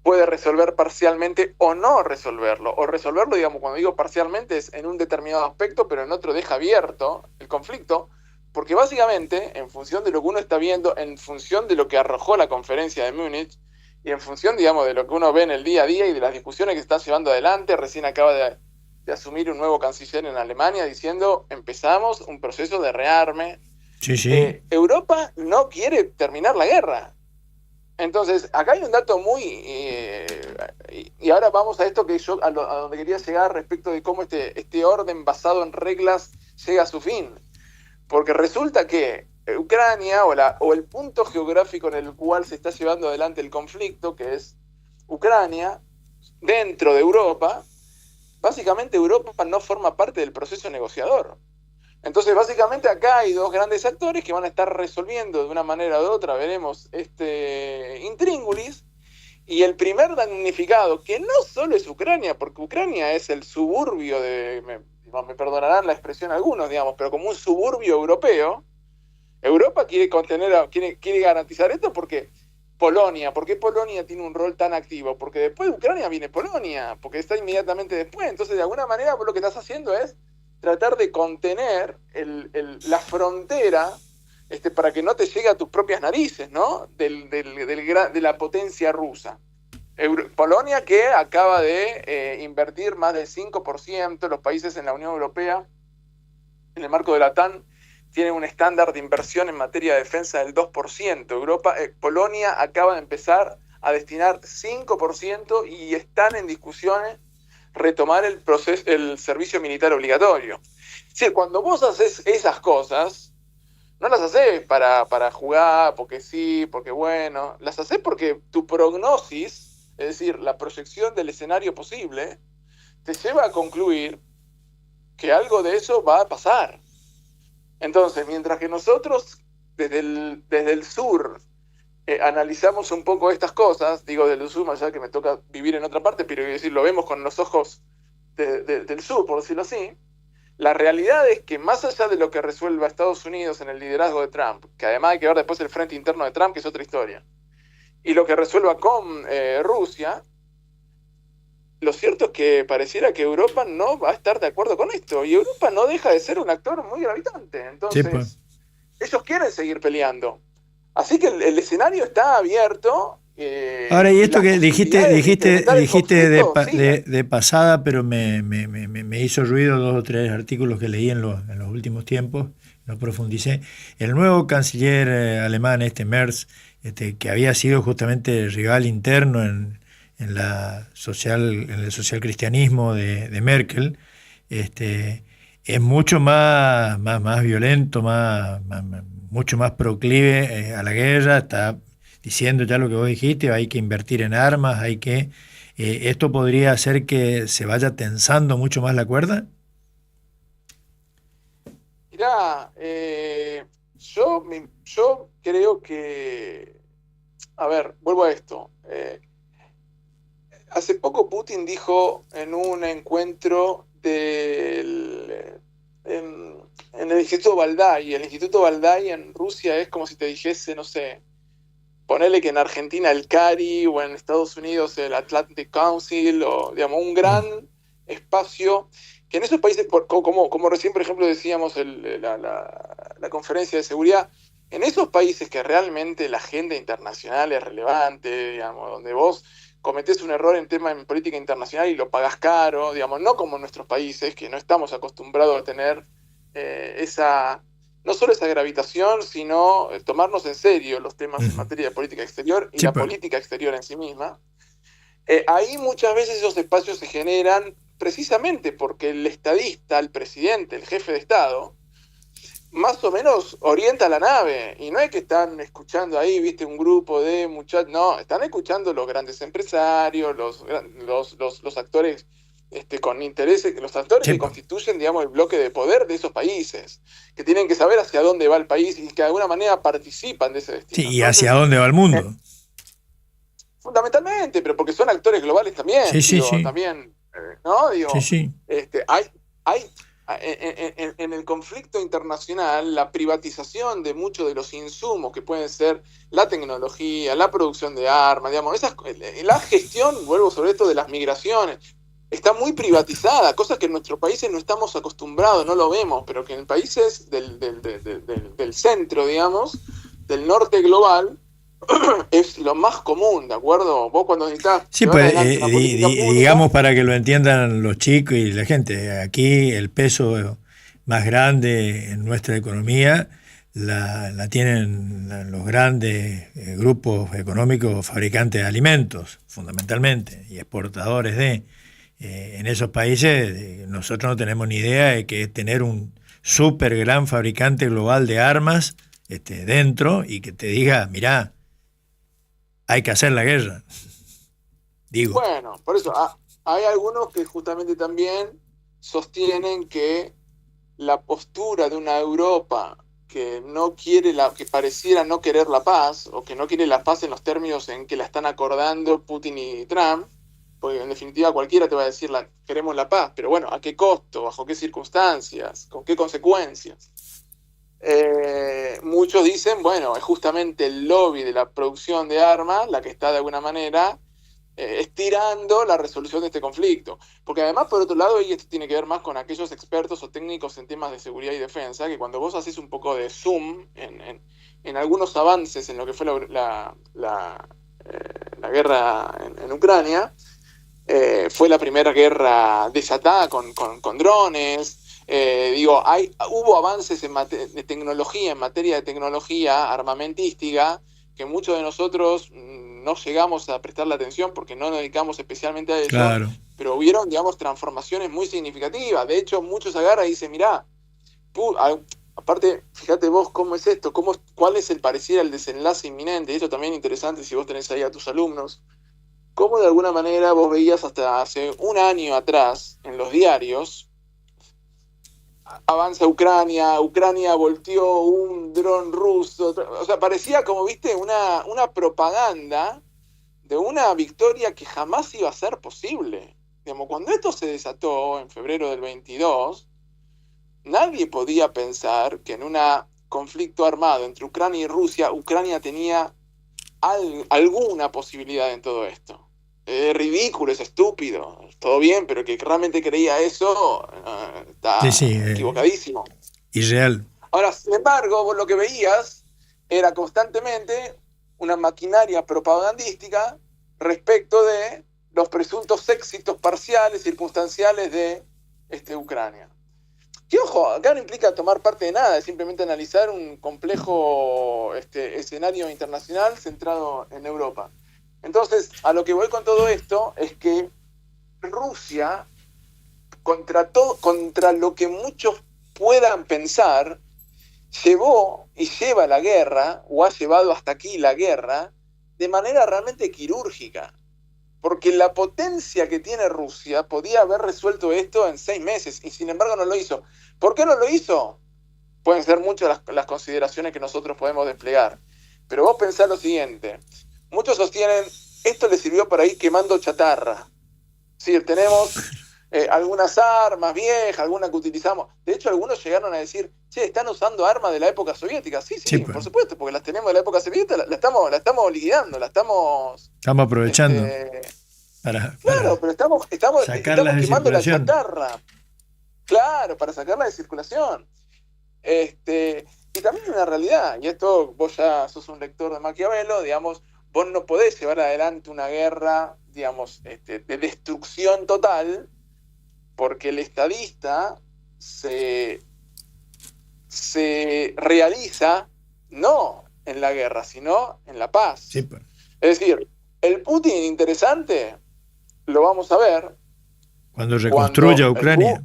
puede resolver parcialmente o no resolverlo. O resolverlo, digamos, cuando digo parcialmente, es en un determinado aspecto, pero en otro deja abierto el conflicto, Porque básicamente, en función de lo que uno está viendo, en función de lo que arrojó la conferencia de Múnich, y en función, digamos, de lo que uno ve en el día a día y de las discusiones que se están llevando adelante, recién acaba de asumir un nuevo canciller en Alemania diciendo, empezamos un proceso de rearme. Sí. Europa no quiere terminar la guerra. Entonces, acá hay un dato muy... y ahora vamos a esto que yo a donde quería llegar respecto de cómo este orden basado en reglas llega a su fin. Porque resulta que Ucrania, o el punto geográfico en el cual se está llevando adelante el conflicto, que es Ucrania, dentro de Europa, básicamente Europa no forma parte del proceso negociador. Entonces, básicamente acá hay dos grandes actores que van a estar resolviendo de una manera u otra, veremos, intríngulis, y el primer damnificado, que no solo es Ucrania, porque Ucrania es el suburbio me perdonarán la expresión algunos, digamos, pero como un suburbio europeo. Europa quiere quiere garantizar esto porque ¿por qué Polonia tiene un rol tan activo? Porque después de Ucrania viene Polonia, porque está inmediatamente después. Entonces, de alguna manera, vos lo que estás haciendo es tratar de contener la frontera para que no te llegue a tus propias narices, ¿no? De la potencia rusa. Polonia, que acaba de invertir más del 5%, los países en la Unión Europea, en el marco de la OTAN, tienen un estándar de inversión en materia de defensa del 2%. Polonia acaba de empezar a destinar 5% y están en discusiones retomar el servicio militar obligatorio. Sí, cuando vos haces esas cosas, no las haces para jugar, porque sí, porque bueno, las haces porque tu prognosis, es decir, la proyección del escenario posible, te lleva a concluir que algo de eso va a pasar. Entonces, mientras que nosotros desde el sur analizamos un poco estas cosas, digo desde el sur, más allá que me toca vivir en otra parte, pero decir, lo vemos con los ojos del sur, por decirlo así, la realidad es que más allá de lo que resuelva Estados Unidos en el liderazgo de Trump, que además hay que ver después el frente interno de Trump, que es otra historia, y lo que resuelva con Rusia, lo cierto es que pareciera que Europa no va a estar de acuerdo con esto, y Europa no deja de ser un actor muy gravitante. Entonces, sí, pues, ellos quieren seguir peleando. Así que el escenario está abierto. Ahora, y esto que dijiste de pasada, pero me hizo ruido 2 o 3 artículos que leí en los últimos tiempos, no profundicé. El nuevo canciller alemán, Merz, que había sido justamente rival interno en el socialcristianismo de Merkel, es mucho más violento, mucho más proclive a la guerra, está diciendo ya lo que vos dijiste, hay que invertir en armas, ¿esto podría hacer que se vaya tensando mucho más la cuerda? Mirá, yo creo que, a ver, vuelvo a esto, hace poco Putin dijo en un encuentro en el Instituto Valdai. El Instituto Valdai en Rusia es como si te dijese, no sé, ponerle que en Argentina el CARI o en Estados Unidos el Atlantic Council, o digamos un gran espacio que en esos países, como recién por ejemplo decíamos la conferencia de seguridad, en esos países que realmente la agenda internacional es relevante, digamos, donde vos cometés un error en política internacional y lo pagás caro, digamos, no como en nuestros países, que no estamos acostumbrados a tener no solo esa gravitación, sino tomarnos en serio los temas en materia de política exterior y la política exterior en sí misma. Ahí muchas veces esos espacios se generan precisamente porque el estadista, el presidente, el jefe de Estado, más o menos orienta la nave, y no es que están escuchando ahí, viste, un grupo de muchachos, no, están escuchando los grandes empresarios, los actores con intereses, los actores que constituyen, digamos, el bloque de poder de esos países, que tienen que saber hacia dónde va el país y que de alguna manera participan de ese destino. Sí, y hacia dónde va el mundo. Fundamentalmente, pero porque son actores globales también. Sí. También, ¿no? Digo, sí. Hay en el conflicto internacional, la privatización de muchos de los insumos que pueden ser la tecnología, la producción de armas, digamos, la gestión, vuelvo sobre esto, de las migraciones. está muy privatizada, cosa que en nuestros países no estamos acostumbrados, no lo vemos, pero que en países del centro, digamos, del norte global, es lo más común, ¿de acuerdo? Vos cuando necesitas Sí, llevar pues adelante una política pública... digamos para que lo entiendan los chicos y la gente, aquí el peso más grande en nuestra economía la tienen los grandes grupos económicos fabricantes de alimentos, fundamentalmente, y exportadores de... en esos países nosotros no tenemos ni idea de que es tener un súper gran fabricante global de armas dentro y que te diga, mirá, hay que hacer la guerra. Digo. Bueno, por eso hay algunos que justamente también sostienen que la postura de una Europa que no quiere que pareciera no querer la paz, o que no quiere la paz en los términos en que la están acordando Putin y Trump, porque en definitiva cualquiera te va a decir queremos la paz, pero bueno, ¿a qué costo? ¿Bajo qué circunstancias? ¿Con qué consecuencias? Muchos dicen, bueno, es justamente el lobby de la producción de armas la que está de alguna manera estirando la resolución de este conflicto. Porque además, por otro lado, y esto tiene que ver más con aquellos expertos o técnicos en temas de seguridad y defensa, que cuando vos haces un poco de zoom en algunos avances en lo que fue la guerra en Ucrania, fue la primera guerra desatada con drones. Hubo avances de tecnología, en materia de tecnología armamentística, que muchos de nosotros no llegamos a prestarle atención porque no nos dedicamos especialmente a ello, claro. Pero hubieron, digamos, transformaciones muy significativas. De hecho, muchos agarran y dicen, mirá, aparte, fíjate vos cómo es esto, cuál es el parecido al desenlace inminente, y esto también es interesante si vos tenés ahí a tus alumnos, cómo de alguna manera vos veías hasta hace un año atrás en los diarios, avanza Ucrania volteó un dron ruso, o sea, parecía como, viste, una propaganda de una victoria que jamás iba a ser posible. Digamos, cuando esto se desató en febrero del 22, nadie podía pensar que en un conflicto armado entre Ucrania y Rusia, Ucrania tenía alguna posibilidad en todo esto. Es ridículo, es estúpido, todo bien, pero que realmente creía eso está equivocadísimo. Irreal. Ahora, sin embargo, vos lo que veías era constantemente una maquinaria propagandística respecto de los presuntos éxitos parciales, circunstanciales de Ucrania. Que ojo, acá no implica tomar parte de nada, es simplemente analizar un complejo escenario internacional centrado en Europa. Entonces, a lo que voy con todo esto es que Rusia, contra lo que muchos puedan pensar, llevó y lleva la guerra, o ha llevado hasta aquí la guerra, de manera realmente quirúrgica. Porque la potencia que tiene Rusia podía haber resuelto esto en 6 meses, y sin embargo no lo hizo. ¿Por qué no lo hizo? Pueden ser muchas las consideraciones que nosotros podemos desplegar. Pero vos pensás lo siguiente. Muchos sostienen, esto le sirvió para ir quemando chatarra. Sí, tenemos algunas armas viejas, algunas que utilizamos. De hecho, algunos llegaron a decir, che, están usando armas de la época soviética. Sí, pues. Por supuesto, porque las tenemos de la época soviética, la estamos liquidando, la estamos aprovechando. Claro, pero estamos quemando la chatarra. Claro, para sacarla de circulación. Y también una realidad, y esto vos ya sos un lector de Maquiavelo, digamos, vos no podés llevar adelante una guerra, digamos, de destrucción total, porque el estadista se realiza no en la guerra, sino en la paz. Sí, pues. Es decir, el Putin interesante lo vamos a ver cuando reconstruya Ucrania.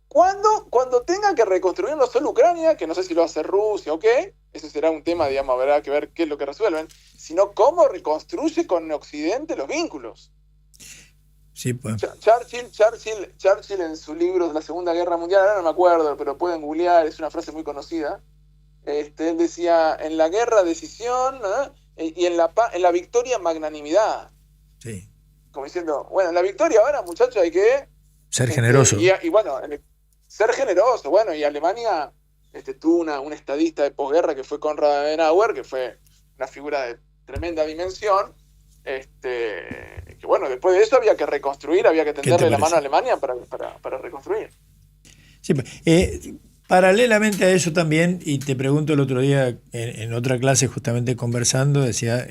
Cuando tenga que reconstruir no solo Ucrania, que no sé si lo va a hacer Rusia o qué, ese será un tema, digamos, habrá que ver qué es lo que resuelven, sino cómo reconstruye con Occidente los vínculos. Sí, pues. Churchill en su libro de la Segunda Guerra Mundial, ahora no me acuerdo, pero pueden googlear, es una frase muy conocida. Él decía, en la guerra decisión, y en la victoria magnanimidad. Sí. Como diciendo, bueno, en la victoria ahora, muchachos, hay que ser generoso. Y bueno, ser generoso. Bueno, y Alemania tuvo un estadista de posguerra que fue Konrad Adenauer, que fue una figura de tremenda dimensión, Que bueno, después de eso había que reconstruir, había que tenderle la mano a Alemania para reconstruir. Sí, paralelamente a eso también, y te pregunto el otro día en otra clase justamente conversando, decía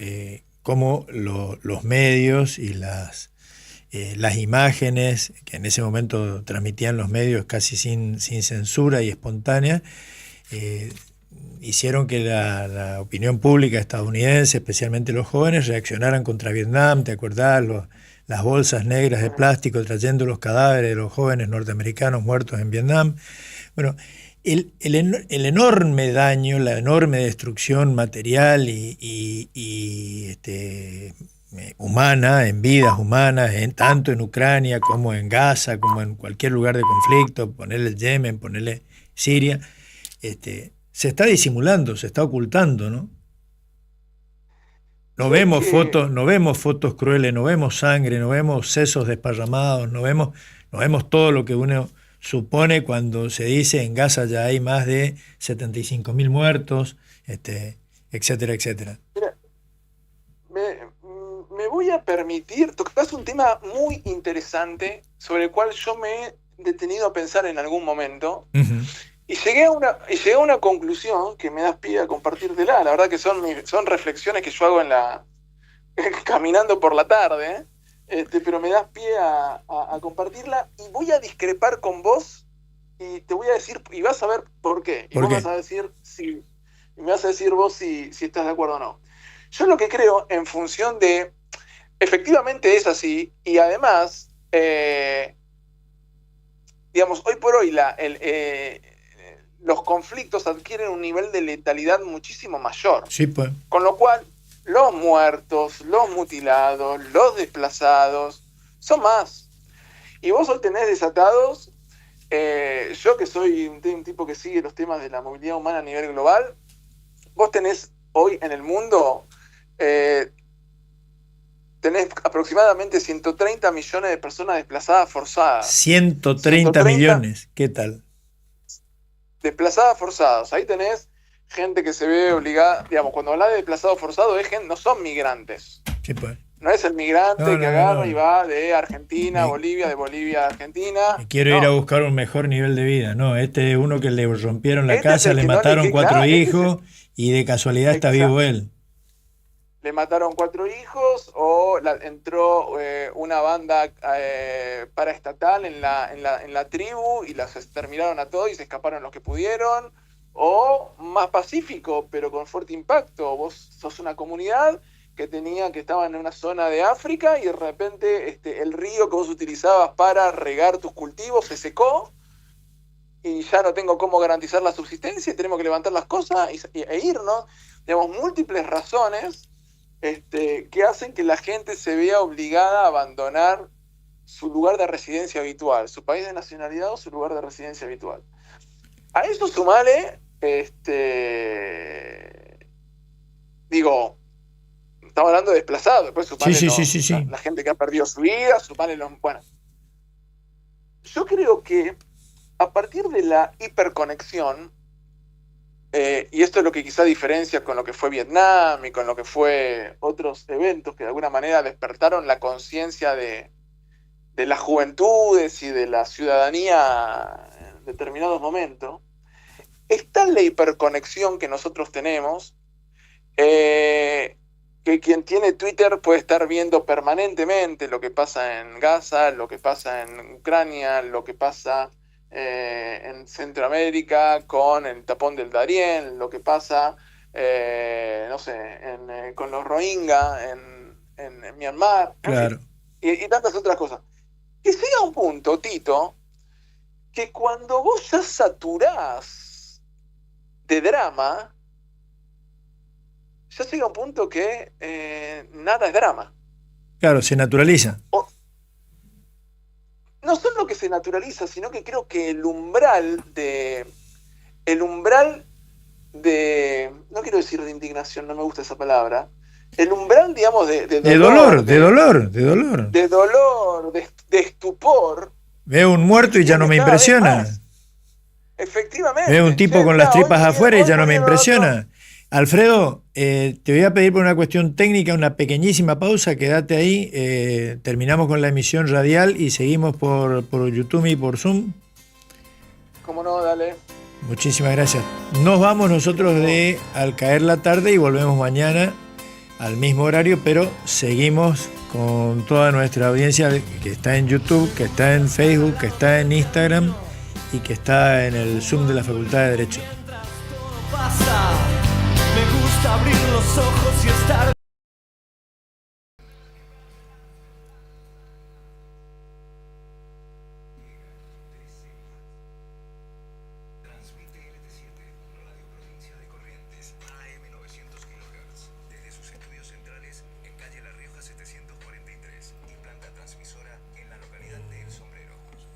cómo los medios y las imágenes que en ese momento transmitían los medios casi sin censura y espontánea, hicieron que la opinión pública estadounidense, especialmente los jóvenes, reaccionaran contra Vietnam. ¿Te acordás? Las bolsas negras de plástico trayendo los cadáveres de los jóvenes norteamericanos muertos en Vietnam. Bueno, el enorme daño, la enorme destrucción material y humana, en vidas humanas, tanto en Ucrania como en Gaza, como en cualquier lugar de conflicto, ponerle Yemen, ponerle Siria, se está disimulando, se está ocultando, ¿no? No vemos fotos crueles, no vemos sangre, no vemos sesos desparramados, no vemos todo lo que uno supone cuando se dice en Gaza ya hay más de 75.000 muertos, etcétera, etcétera. Mira, me voy a permitir, tocas un tema muy interesante sobre el cual yo me he detenido a pensar en algún momento. Uh-huh. Y llegué a una conclusión que me das pie a compartírtela. La verdad que son reflexiones que yo hago caminando por la tarde, pero me das pie a compartirla, y voy a discrepar con vos y te voy a decir, y vas a ver por qué. Y vos vas a decir y me vas a decir vos si estás de acuerdo o no. Yo lo que creo, en función de, efectivamente es así, y además, digamos, hoy por hoy los conflictos adquieren un nivel de letalidad muchísimo mayor. Sí, pues. Con lo cual, los muertos, los mutilados, los desplazados, son más. Y vos hoy tenés desatados, yo que soy un tipo que sigue los temas de la movilidad humana a nivel global, vos tenés hoy en el mundo, tenés aproximadamente 130 millones de personas desplazadas forzadas. 130 millones, ¿qué tal? Desplazadas forzadas. Ahí tenés gente que se ve obligada, digamos, cuando habla de desplazados forzados, no son migrantes. Sí, pues. No es el migrante que agarra y va de Argentina a Bolivia, de Bolivia a Argentina. Quiero ir a buscar un mejor nivel de vida. No, este es uno que le rompieron la casa, le mataron 4 hijos y de casualidad está vivo él. Le mataron 4 hijos o entró una banda paraestatal en la tribu y las exterminaron a todos y se escaparon los que pudieron. O más pacífico, pero con fuerte impacto. Vos sos una comunidad que estaba en una zona de África y de repente el río que vos utilizabas para regar tus cultivos se secó y ya no tengo cómo garantizar la subsistencia y tenemos que levantar las cosas e irnos. Digamos, múltiples razones que hacen que la gente se vea obligada a abandonar su lugar de residencia habitual, su país de nacionalidad o su lugar de residencia habitual. A eso sumale, estamos hablando de desplazados, después sumale sí. La gente que ha perdido su vida, sumale bueno. Yo creo que a partir de la hiperconexión, y esto es lo que quizá diferencia con lo que fue Vietnam y con lo que fue otros eventos que de alguna manera despertaron la conciencia de las juventudes y de la ciudadanía en determinados momentos, está la hiperconexión que nosotros tenemos, que quien tiene Twitter puede estar viendo permanentemente lo que pasa en Gaza, lo que pasa en Ucrania, lo que pasa en Centroamérica con el tapón del Darién, lo que pasa, con los Rohingya en Myanmar, claro. y tantas otras cosas. Que llega un punto, Tito, que cuando vos ya saturás de drama, ya llega un punto que nada es drama. Claro, se naturaliza. No solo que se naturaliza, sino que creo que el umbral de, no quiero decir de indignación, no me gusta esa palabra, el umbral, digamos, de dolor, de estupor. Veo un muerto y ya no me impresiona. Efectivamente. Veo un tipo con las tripas afuera y ya no me impresiona. Alfredo, te voy a pedir por una cuestión técnica una pequeñísima pausa, quédate ahí, terminamos con la emisión radial y seguimos por YouTube y por Zoom. ¿Cómo no? Dale. Muchísimas gracias. Nos vamos nosotros de Al Caer la Tarde y volvemos mañana al mismo horario, pero seguimos con toda nuestra audiencia que está en YouTube, que está en Facebook, que está en Instagram y que está en el Zoom de la Facultad de Derecho. Me gusta abrir los ojos y estar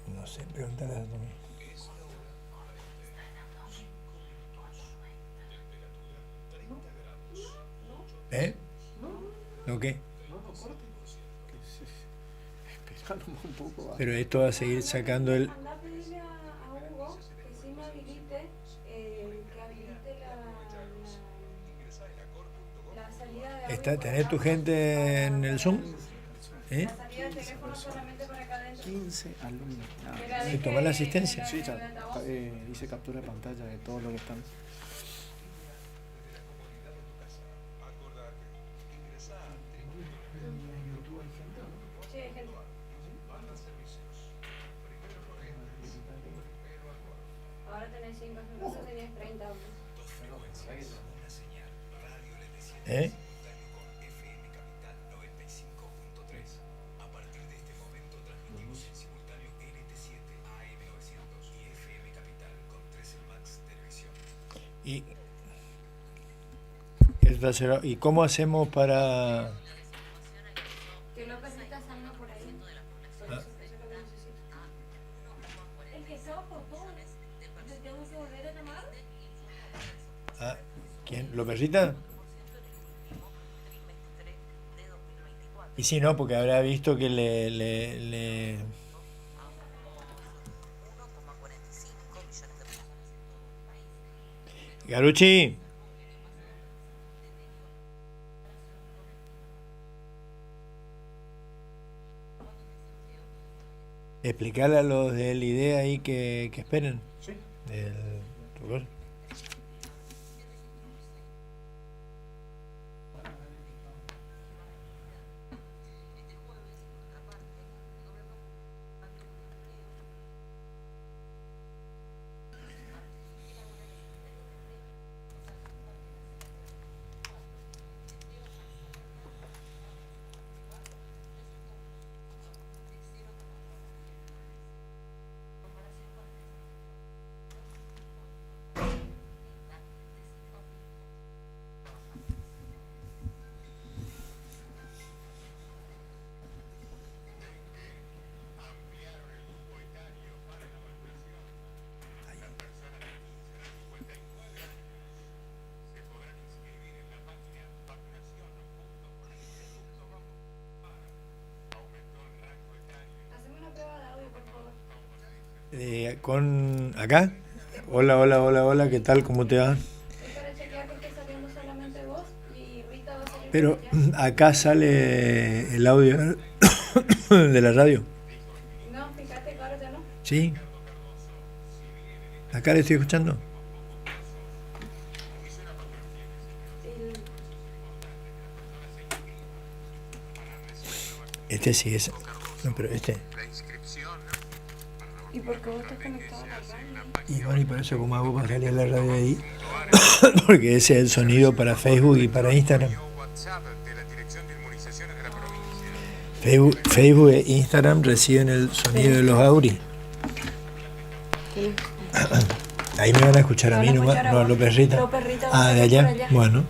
No sé, pregúntale a Tommy. ¿Eh? ¿No qué? Un poco, Pero esto va a seguir sacando el... Anda a pedirle a Hugo que sí me habilite, que habilite la salida de audio. ¿Tenés tu gente en el Zoom? ¿Eh? La salida de teléfono solamente para acá adentro. 15 alumnos. Que la ¿Y deje tomar la asistencia? Sí, ya. en el altavoz. Hice captura de pantalla de todo lo que están. Sí, hay gente. Ahora tenés 5, entonces tenías 30 audios. ¿Eh? Y, ¿y cómo hacemos para...? Que López Rita salga por ahí. Eso es lo que necesito. El que estaba por todo. ¿Te tengo que volver a llamar? Ah, ¿quién? ¿Lo perrita? Y sí, no, porque habrá visto que le... Garuchi. Explicarle a los del IDEA ahí que esperen. Sí. Del tutor. Haceme una prueba de audio, por favor. Con acá. Hola, hola, hola, hola, ¿qué tal? ¿Cómo te va? Es para chequear que esté saliendo solamente vos y Rita va a salir. Pero por allá. acá sale el audio de la radio. No, fíjate que ahora ya no. ¿Sí? Acá le estoy escuchando. Este sí es. No, pero este. ¿Y por qué vos estás conectado a la radio? Y bueno, y por eso como hago para salir a la radio ahí. Porque ese es el sonido para Facebook y para Instagram. Facebook e Instagram reciben el sonido de los Auri. Ahí me van a escuchar a mí nomás, no a López Rita. López Rita va a Ah, de salir por allá. allá. Bueno.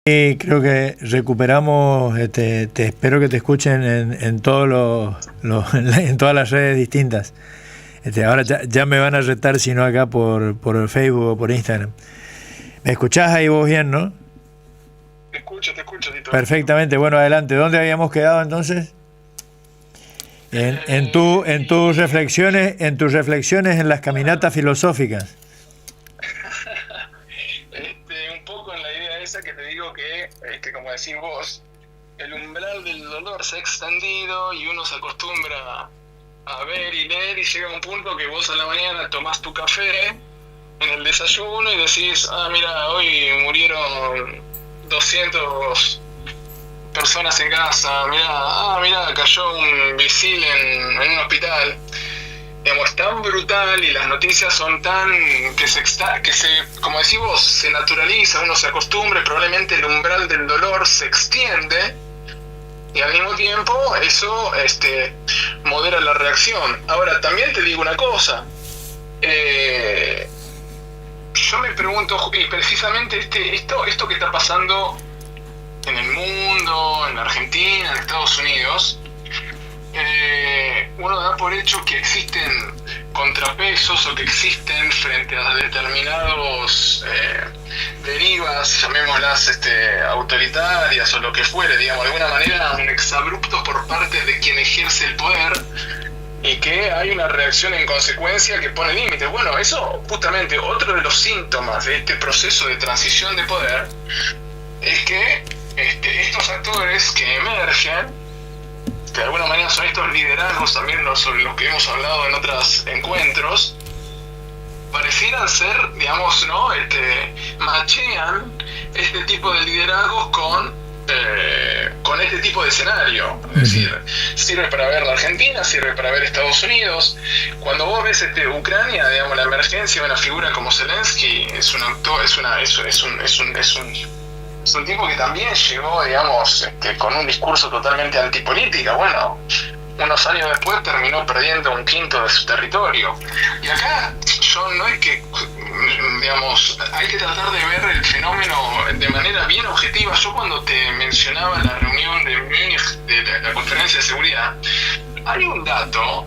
Y creo que recuperamos, te espero que te escuchen en todos en todas las redes distintas. Ahora ya me van a retar, si no acá por Facebook o por Instagram. ¿Me escuchás ahí vos bien, no? Te escucho, Tito. Perfectamente, bueno, adelante. ¿Dónde habíamos quedado entonces? En tus reflexiones en las caminatas filosóficas. Un poco en la idea esa que te digo que, como decís vos, el umbral del dolor se ha extendido y uno se acostumbra a ver y leer, y llega un punto que vos a la mañana tomás tu café en el desayuno y decís, mira, hoy murieron 200 personas en Gaza, mira, cayó un misil en un hospital. Digamos, es tan brutal y las noticias son tan que se como decís vos, se naturaliza, uno se acostumbra y probablemente el umbral del dolor se extiende, y al mismo tiempo eso modera la reacción. Ahora, también te digo una cosa, yo me pregunto, y precisamente esto que está pasando en el mundo, en la Argentina, en Estados Unidos, uno da por hecho que existen contrapesos o que existen frente a determinados derivas, llamémoslas autoritarias o lo que fuere, digamos, de alguna manera un exabrupto por parte de quien ejerce el poder, y que hay una reacción en consecuencia que pone límites. Bueno, eso justamente otro de los síntomas de este proceso de transición de poder es que estos actores que emergen, que de alguna manera son estos liderazgos también sobre los que hemos hablado en otros encuentros, parecieran ser, digamos, ¿no? Machean este tipo de liderazgos con este tipo de escenario. Es decir, sirve para ver la Argentina, sirve para ver Estados Unidos. Cuando vos ves Ucrania, digamos, la emergencia de una figura como Zelensky es un actor, es un tipo que también llegó, digamos, con un discurso totalmente antipolítica. Bueno, unos años después terminó perdiendo 1/5 de su territorio. Y acá no es que, digamos, hay que tratar de ver el fenómeno de manera bien objetiva. Yo cuando te mencionaba la reunión de Múnich, de la conferencia de seguridad, hay un dato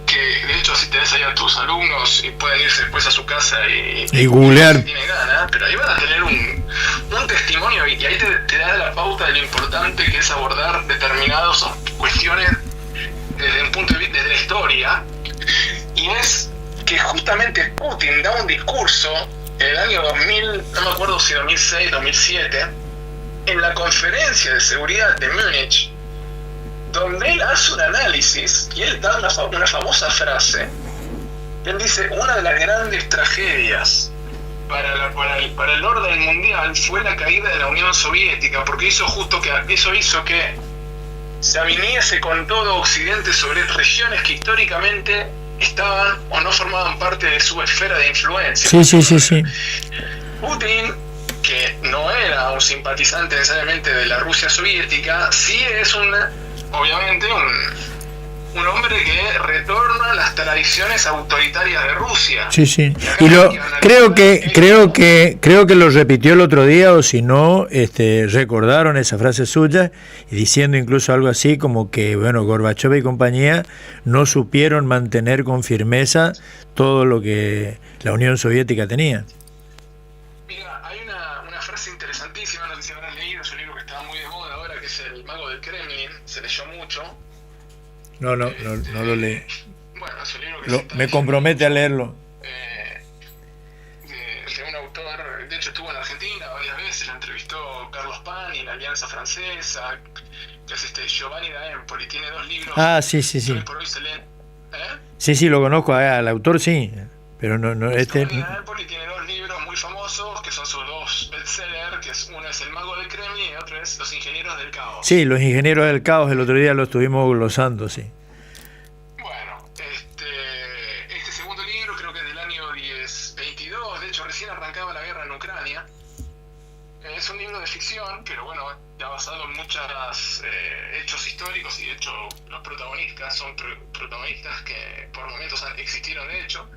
que, de hecho, si tenés ahí a tus alumnos y pueden irse después a su casa y googlear, si tienen ganas, pero ahí van a tener un testimonio, y ahí te da la pauta de lo importante que es abordar determinadas cuestiones desde un punto de vista de la historia. Y es que justamente Putin da un discurso en el año 2000, no me acuerdo si 2006, 2007, en la conferencia de seguridad de Múnich, donde él hace un análisis y él da una famosa frase. Él dice: una de las grandes tragedias para el orden mundial fue la caída de la Unión Soviética, porque eso hizo que se aviniese con todo Occidente sobre regiones que históricamente estaban o no formaban parte de su esfera de influencia. Sí. Putin, que no era un simpatizante necesariamente de la Rusia soviética, sí es obviamente un hombre que retorna a las tradiciones autoritarias de Rusia. Sí. Y creo que lo repitió el otro día, o si no, recordaron esa frase suya, y diciendo incluso algo así como que, bueno, Gorbachov y compañía no supieron mantener con firmeza todo lo que la Unión Soviética tenía. Mira, hay una frase interesantísima, no sé si habrás leído, es un libro que estaba muy de moda ahora, que es El Mago del Kremlin, se leyó mucho. No lo leí. Bueno, es un libro que me compromete a leerlo. De un autor, de hecho estuvo en Argentina varias veces, lo entrevistó Carlos Pani en la Alianza Francesa, que es Giovanni da Empoli, tiene 2 libros. Sí. Por hoy se leen. Sí, lo conozco, al autor sí, pero no. Giovanni da Empoli tiene 2 libros muy famosos, que son sus 2 bestsellers, que uno es El Mago del Kremlin y otro es Los Ingenieros del Caos. Sí, Los Ingenieros del Caos, el otro día lo estuvimos glosando, sí. Bueno, este segundo libro creo que es del año 22, de hecho recién arrancaba la guerra en Ucrania. Es un libro de ficción, pero bueno, está basado en muchos hechos históricos, y de hecho los protagonistas son protagonistas que por momentos existieron de hecho.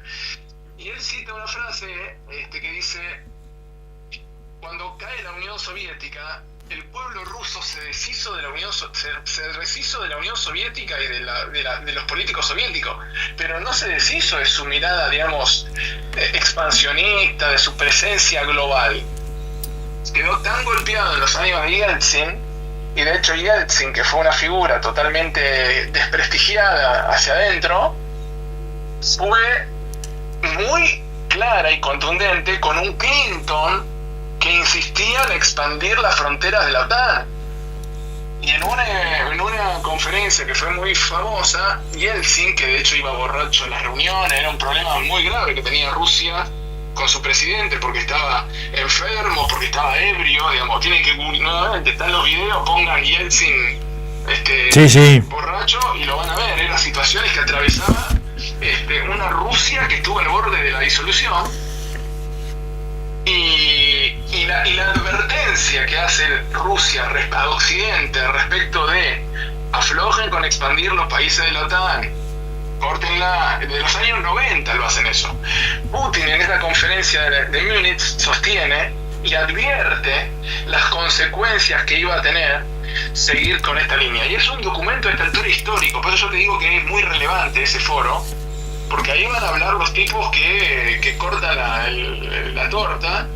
Y él cita una frase que dice: cuando cae la Unión Soviética, el pueblo ruso se deshizo de la Unión se deshizo de la Unión Soviética y de los políticos soviéticos, pero no se deshizo de su mirada, digamos, expansionista, de su presencia global. Quedó tan golpeado en los años de Yeltsin, y de hecho Yeltsin, que fue una figura totalmente desprestigiada hacia adentro, fue muy clara y contundente con un Clinton que insistía en expandir las fronteras de la OTAN. Y en una conferencia que fue muy famosa, Yeltsin, que de hecho iba borracho en las reuniones, era un problema muy grave que tenía Rusia con su presidente, porque estaba enfermo, porque estaba ebrio, digamos, tienen que, nuevamente, están los videos, pongan Yeltsin borracho y lo van a ver, eran situaciones que atravesaba una Rusia que estuvo al borde de la disolución. Y la advertencia que hace Rusia a Occidente respecto de aflojen con expandir los países de la OTAN, córtenla, de los años 90 lo hacen eso. Putin en esta conferencia de Múnich sostiene y advierte las consecuencias que iba a tener seguir con esta línea. Y es un documento de esta altura histórico, por eso yo te digo que es muy relevante ese foro, porque ahí van a hablar los tipos que cortan la torta,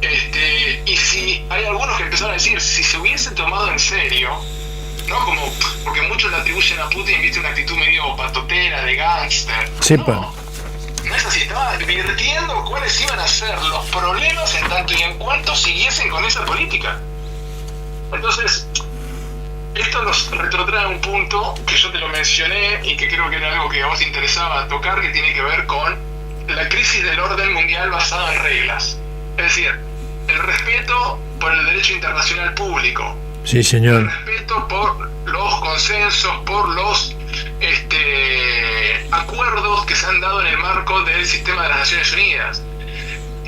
y si hay algunos que empezaron a decir, si se hubiesen tomado en serio, no como, porque muchos le atribuyen a Putin, viste, una actitud medio patotera, de gángster. Sí, no es así, estaban advirtiendo cuáles iban a ser los problemas en tanto y en cuanto siguiesen con esa política. Entonces, esto nos retrotrae a un punto que yo te lo mencioné y que creo que era algo que a vos te interesaba tocar, que tiene que ver con la crisis del orden mundial basada en reglas. Es decir, el respeto por el derecho internacional público. Sí, señor. El respeto por los consensos, por los acuerdos que se han dado en el marco del sistema de las Naciones Unidas.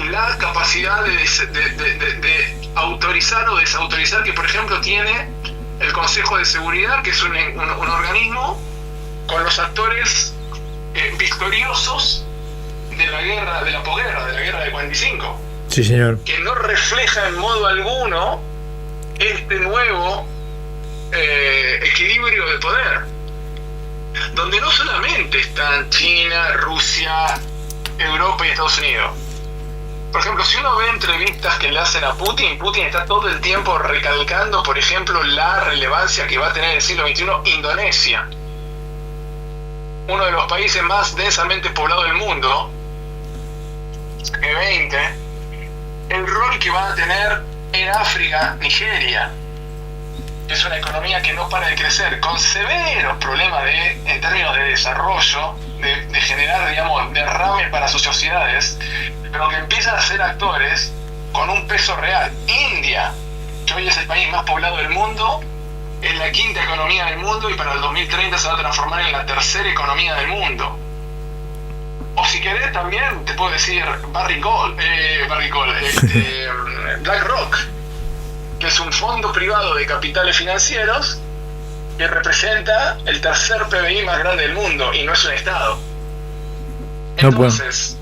La capacidad de autorizar o desautorizar que, por ejemplo, tiene el Consejo de Seguridad, que es un organismo con los actores victoriosos de la guerra, de la posguerra, de la guerra de 45. Sí, señor. Que no refleja en modo alguno este nuevo equilibrio de poder, donde no solamente están China, Rusia, Europa y Estados Unidos. Por ejemplo, si uno ve entrevistas que le hacen a Putin está todo el tiempo recalcando, por ejemplo, la relevancia que va a tener en el siglo XXI Indonesia, uno de los países más densamente poblados del mundo, G20, el rol que va a tener en África, Nigeria, que es una economía que no para de crecer, con severos problemas en términos de desarrollo, de generar, digamos, derrame para sus sociedades, pero que empiezan a ser actores con un peso real. India, que hoy es el país más poblado del mundo, es la quinta economía del mundo y para el 2030 se va a transformar en la tercera economía del mundo. O si querés también te puedo decir BlackRock, que es un fondo privado de capitales financieros que representa el tercer PBI más grande del mundo y no es un estado. Entonces,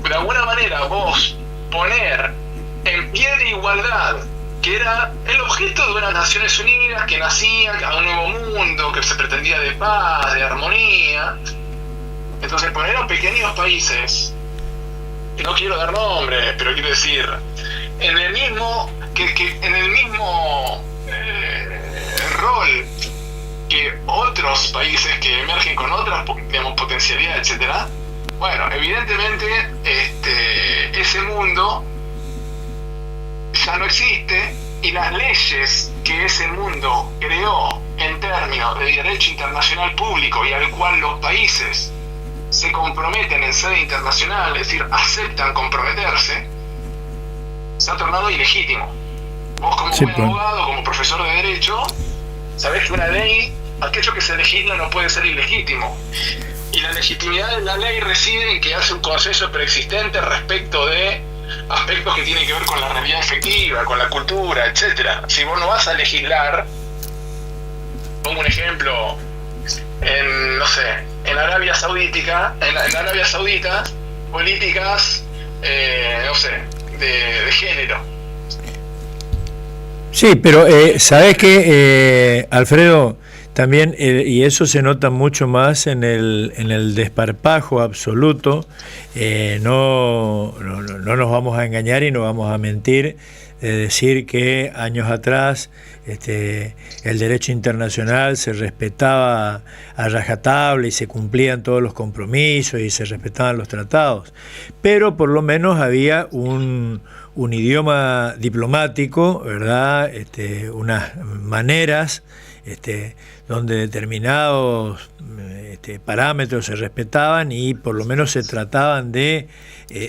de alguna manera vos poner en pie de igualdad, que era el objeto de unas Naciones Unidas que nacían a un nuevo mundo, que se pretendía de paz, de armonía. Entonces poner a pequeños países, y no quiero dar nombres, pero quiero decir, en el mismo rol que otros países que emergen con otras, digamos, potencialidades, etcétera. Bueno, evidentemente ese mundo ya no existe y las leyes que ese mundo creó en términos de derecho internacional público y al cual los países se comprometen en sede internacional, es decir, aceptan comprometerse, se ha tornado ilegítimo. Vos como buen abogado, como profesor de derecho, sabés que una ley, aquello que se legisla no puede ser ilegítimo. Y la legitimidad de la ley reside en que hace un consenso preexistente respecto de aspectos que tienen que ver con la realidad efectiva, con la cultura, etcétera. Si vos no vas a legislar, pongo un ejemplo, en Arabia Saudita, políticas, de género. Sí, pero ¿sabés qué, Alfredo? También, y eso se nota mucho más en el desparpajo absoluto, no nos vamos a engañar y no vamos a mentir, de decir que años atrás el derecho internacional se respetaba a rajatabla y se cumplían todos los compromisos y se respetaban los tratados, pero por lo menos había un idioma diplomático, ¿verdad? Unas maneras donde determinados parámetros se respetaban y por lo menos se trataban de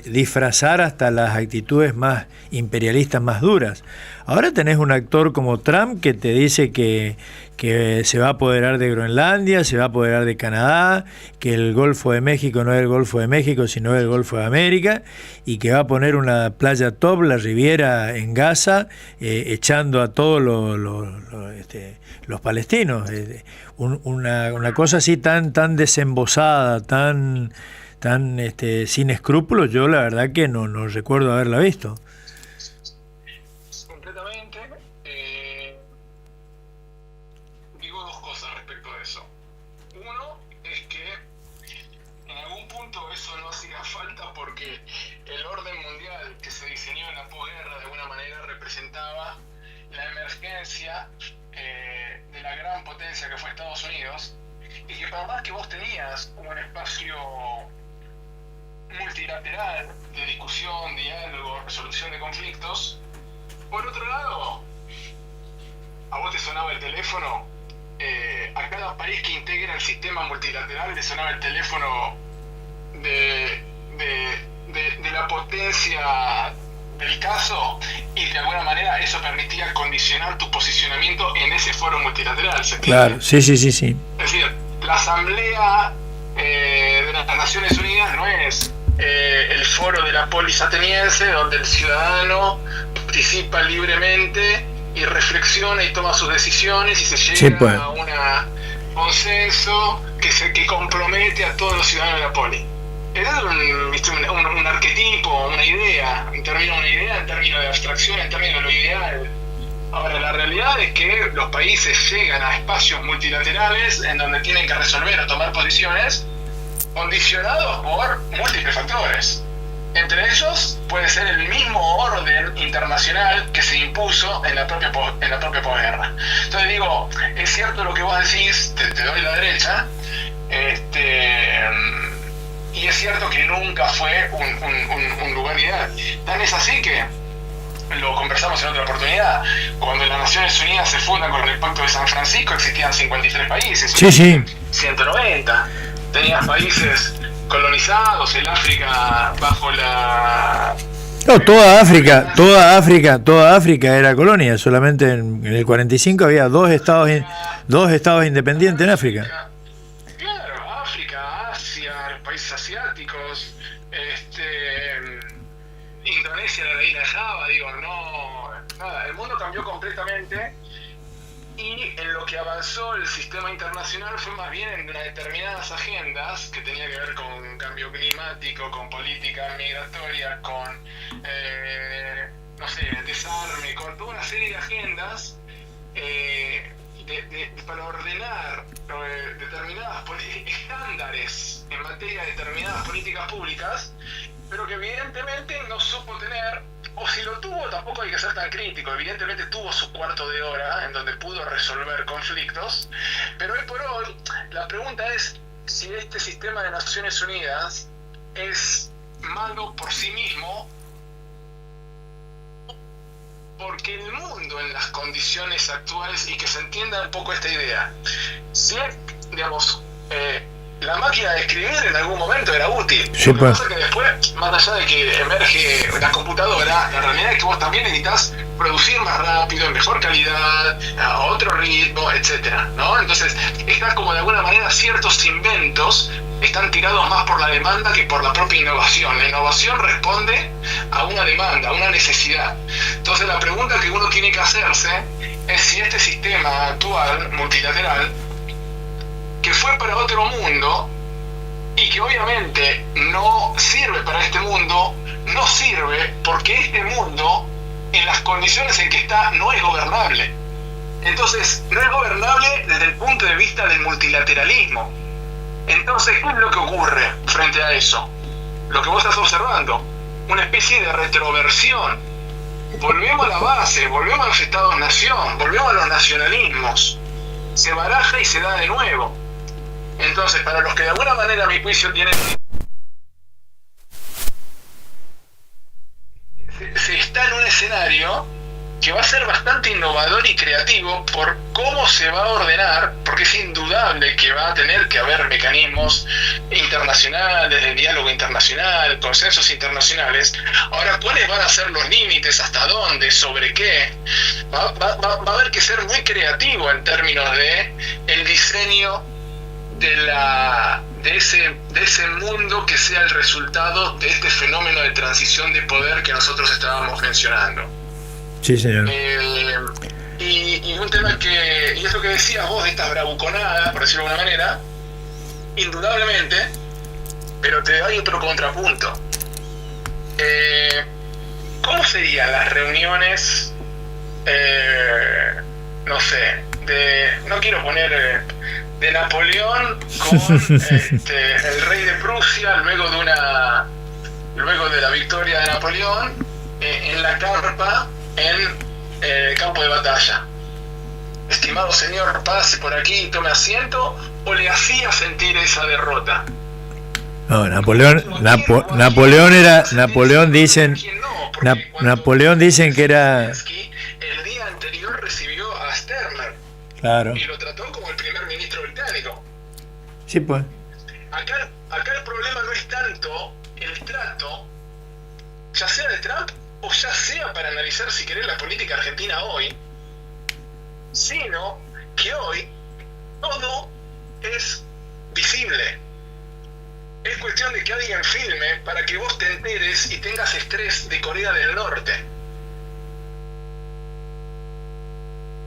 disfrazar hasta las actitudes más imperialistas, más duras. Ahora tenés un actor como Trump que te dice que se va a apoderar de Groenlandia, se va a apoderar de Canadá, que el Golfo de México no es el Golfo de México, sino el Golfo de América, y que va a poner una playa top, la Riviera en Gaza, echando a todos los palestinos. Una cosa así tan desembosada, tan sin escrúpulos, yo la verdad que no recuerdo haberla visto. Completamente. Digo dos cosas respecto a eso. Uno es que en algún punto eso no hacía falta porque el orden mundial que se diseñó en la posguerra de alguna manera representaba la emergencia de la gran potencia que fue Estados Unidos, y que por más que vos tenías un espacio multilateral de discusión, diálogo, resolución de conflictos, por otro lado, a vos te sonaba el teléfono, a cada país que integra el sistema multilateral le sonaba el teléfono de la potencia del caso, y de alguna manera eso permitía condicionar tu posicionamiento en ese foro multilateral. ¿Se entiende? Claro, sí. Es decir, la Asamblea de las Naciones Unidas no es el foro de la polis ateniense donde el ciudadano participa libremente y reflexiona y toma sus decisiones y se llega a un consenso que compromete a todos los ciudadanos de la polis. Era un arquetipo, una idea en términos de abstracción, en términos de lo ideal. Ahora, la realidad es que los países llegan a espacios multilaterales en donde tienen que resolver o tomar posiciones condicionados por múltiples factores. Entre ellos puede ser el mismo orden internacional que se impuso en la propia posguerra. Entonces digo, es cierto lo que vos decís, te doy la derecha, y es cierto que nunca fue un lugar ideal. Tan es así que lo conversamos en otra oportunidad. Cuando las Naciones Unidas se fundan con el Pacto de San Francisco existían 53 países. Sí. 190. Tenías países colonizados, el África bajo la... No, toda África era colonia. Solamente en el 45 había dos estados independientes en África. Claro, África, Asia, los países asiáticos, Indonesia, la isla de Java, nada, el mundo cambió completamente, y en lo que avanzó el sistema internacional fue más bien en determinadas agendas que tenía que ver con cambio climático, con políticas migratorias, con desarme, con toda una serie de agendas para ordenar determinadas estándares en materia de determinadas políticas públicas, pero que evidentemente no supo tener, o si lo tuvo tampoco hay que ser tan crítico, evidentemente tuvo su cuarto de hora en donde pudo resolver conflictos, pero hoy por hoy la pregunta es si este sistema de Naciones Unidas es malo por sí mismo, porque el mundo en las condiciones actuales, y que se entienda un poco esta idea, si la máquina de escribir en algún momento era útil. Sí, lo que pasa es que después, más allá de que emerge la computadora, la realidad es que vos también necesitas producir más rápido, en mejor calidad, a otro ritmo, etcétera, ¿no? Entonces, está como de alguna manera ciertos inventos están tirados más por la demanda que por la propia innovación. La innovación responde a una demanda, a una necesidad. Entonces, la pregunta que uno tiene que hacerse es si este sistema actual, multilateral, que fue para otro mundo y que obviamente no sirve para este mundo, no sirve porque este mundo, en las condiciones en que está no es gobernable. Entonces, no es gobernable desde el punto de vista del multilateralismo. Entonces, ¿qué es lo que ocurre frente a eso? Lo que vos estás observando, una especie de retroversión. Volvemos a la base, volvemos a los estados-nación, volvemos a los nacionalismos. Se baraja y se da de nuevo. Entonces, para los que de alguna manera, a mi juicio, tienen... Se está en un escenario que va a ser bastante innovador y creativo por cómo se va a ordenar, porque es indudable que va a tener que haber mecanismos internacionales, de diálogo internacional, consensos internacionales. Ahora, ¿cuáles van a ser los límites? ¿Hasta dónde? ¿Sobre qué? Va a haber que ser muy creativo en términos de el diseño de ese mundo que sea el resultado de este fenómeno de transición de poder que nosotros estábamos mencionando. Sí, señor. Y un tema que, y es lo que decías vos de estas bravuconadas, por decirlo de alguna manera, indudablemente, pero te hay otro contrapunto. ¿Cómo serían las reuniones, no sé, no quiero poner de Napoleón con el rey de Prusia luego de la victoria de Napoleón en la carpa en el campo de batalla? Estimado señor, pase por aquí y tome asiento, o le hacía sentir esa derrota. No, Napoleón dicen que era... El día anterior recibió a Stirner. Claro. Y lo trató como el primer ministro británico. Sí, pues. Acá el problema no es tanto el trato, ya sea de Trump o ya sea para analizar, si querés, la política argentina hoy, sino que hoy todo es visible. Es cuestión de que alguien filme para que vos te enteres y tengas estrés de Corea del Norte.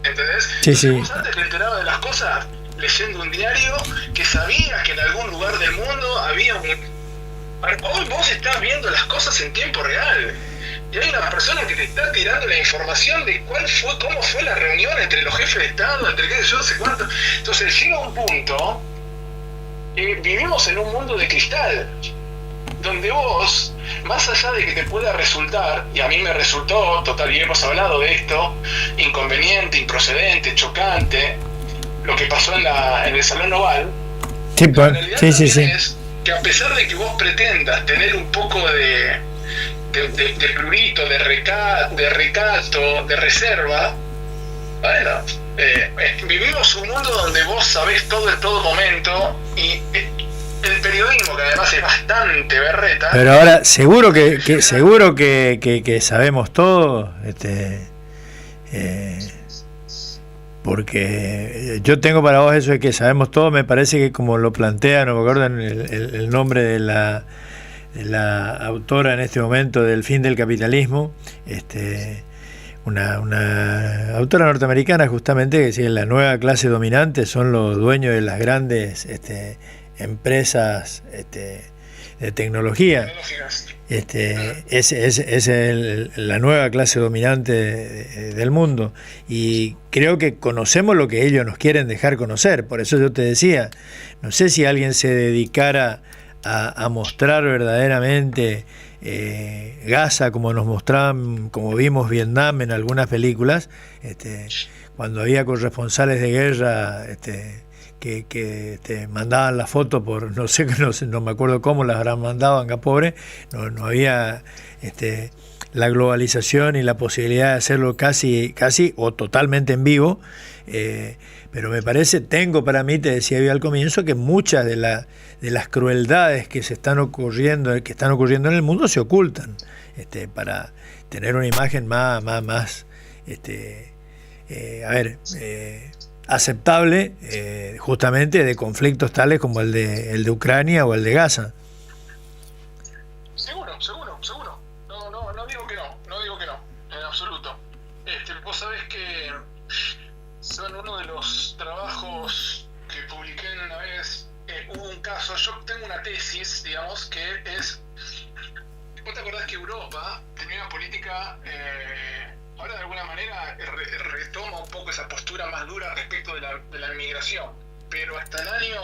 ¿Entendés? Sí. Vos antes te enterabas de las cosas leyendo un diario que sabías que en algún lugar del mundo había un... Hoy vos estás viendo las cosas en tiempo real. Y hay una persona que te está tirando la información de cómo fue la reunión entre los jefes de Estado, entre qué sé yo, no sé cuánto. Entonces llega un punto, vivimos en un mundo de cristal, donde vos, más allá de que te pueda resultar, y a mí me resultó, total, y hemos hablado de esto, inconveniente, improcedente, chocante, lo que pasó en el Salón Oval, Sí, la realidad sí. es que a pesar de que vos pretendas tener un poco de prurito, de recato, de reserva, bueno, vivimos un mundo donde vos sabés todo en todo momento, y el periodismo, que además es bastante berreta. Pero ahora, seguro que sabemos todo, porque yo tengo para vos eso de que sabemos todo. Me parece que, como lo plantea, no me acuerdo el nombre de la autora en este momento del Fin del Capitalismo, una autora norteamericana, justamente, que dice que la nueva clase dominante son los dueños de las grandes empresas de tecnología. Es la nueva clase dominante del mundo, y creo que conocemos lo que ellos nos quieren dejar conocer. Por eso yo te decía, no sé si alguien se dedicara a mostrar verdaderamente Gaza como nos mostraban, como vimos Vietnam en algunas películas, cuando había corresponsales de guerra que te mandaban la foto por no me acuerdo cómo las habrán mandado, acá pobre, no había la globalización y la posibilidad de hacerlo casi o totalmente en vivo, pero me parece, para mí, te decía yo al comienzo, que muchas de las crueldades que están ocurriendo en el mundo se ocultan, para tener una imagen más aceptable, justamente, de conflictos tales como el de Ucrania o el de Gaza. Seguro. No digo que no, en absoluto. Vos sabés que son uno de los trabajos que publiqué una vez. Hubo un caso, yo tengo una tesis, digamos, que es... ¿Vos te acordás que Europa tenía una política ahora de alguna manera retoma un poco esa postura más dura respecto de la inmigración, pero hasta el año,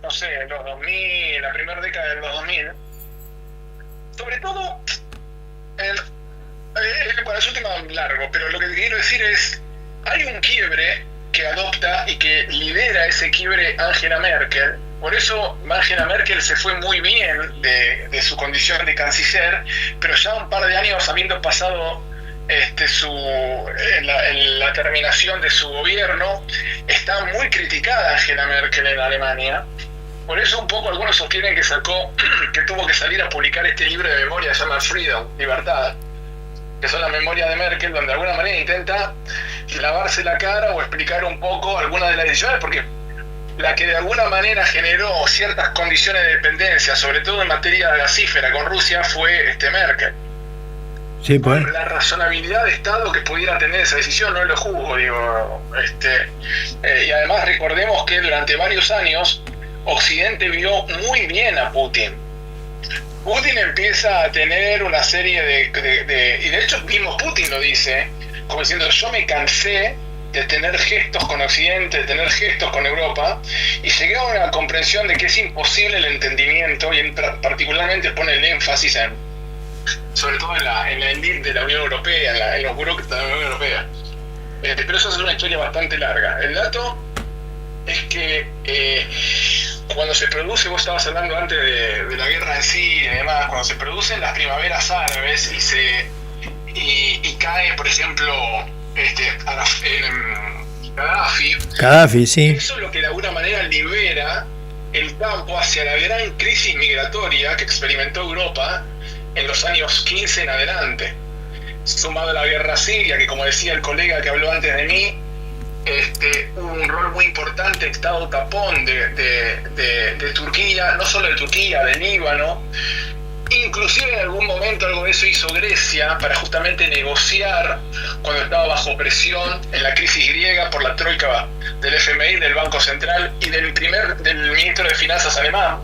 no sé, los 2000, la primera década de los 2000, sobre todo, bueno, es un tema largo, pero lo que quiero decir es, hay un quiebre que adopta y que lidera ese quiebre Angela Merkel. Por eso Angela Merkel se fue muy bien de su condición de canciller, pero ya un par de años habiendo pasado la terminación de su gobierno, está muy criticada Angela Merkel en Alemania. Por eso un poco algunos sostienen que tuvo que salir a publicar este libro de memoria que se llama Freedom, Libertad, que son las memorias de Merkel, donde de alguna manera intenta lavarse la cara o explicar un poco algunas de las decisiones, porque la que de alguna manera generó ciertas condiciones de dependencia, sobre todo en materia gasífera con Rusia, fue Merkel. Sí, pues. La razonabilidad de Estado que pudiera tener esa decisión no lo juzgo, digo. Y además recordemos que durante varios años Occidente vio muy bien a Putin. Putin empieza a tener una serie y de hecho mismo Putin lo dice, como diciendo, yo me cansé de tener gestos con Occidente, de tener gestos con Europa, y llegué a una comprensión de que es imposible el entendimiento, y particularmente pone el énfasis sobre todo en la élite de la Unión Europea, en los burócratas de la Unión Europea. Pero eso es una historia bastante larga. El dato es que cuando se produce, vos estabas hablando antes de la guerra en sí y demás, cuando se producen las primaveras árabes y cae, por ejemplo, Gaddafi, sí. Eso es lo que de alguna manera libera el campo hacia la gran crisis migratoria que experimentó Europa en los años 15 en adelante, sumado a la guerra siria, que como decía el colega que habló antes de mí, un rol muy importante, Estado tapón de Turquía, no solo de Turquía, de Líbano. Inclusive en algún momento algo de eso hizo Grecia para justamente negociar cuando estaba bajo presión en la crisis griega por la troika del FMI, del Banco Central y del ministro de Finanzas alemán.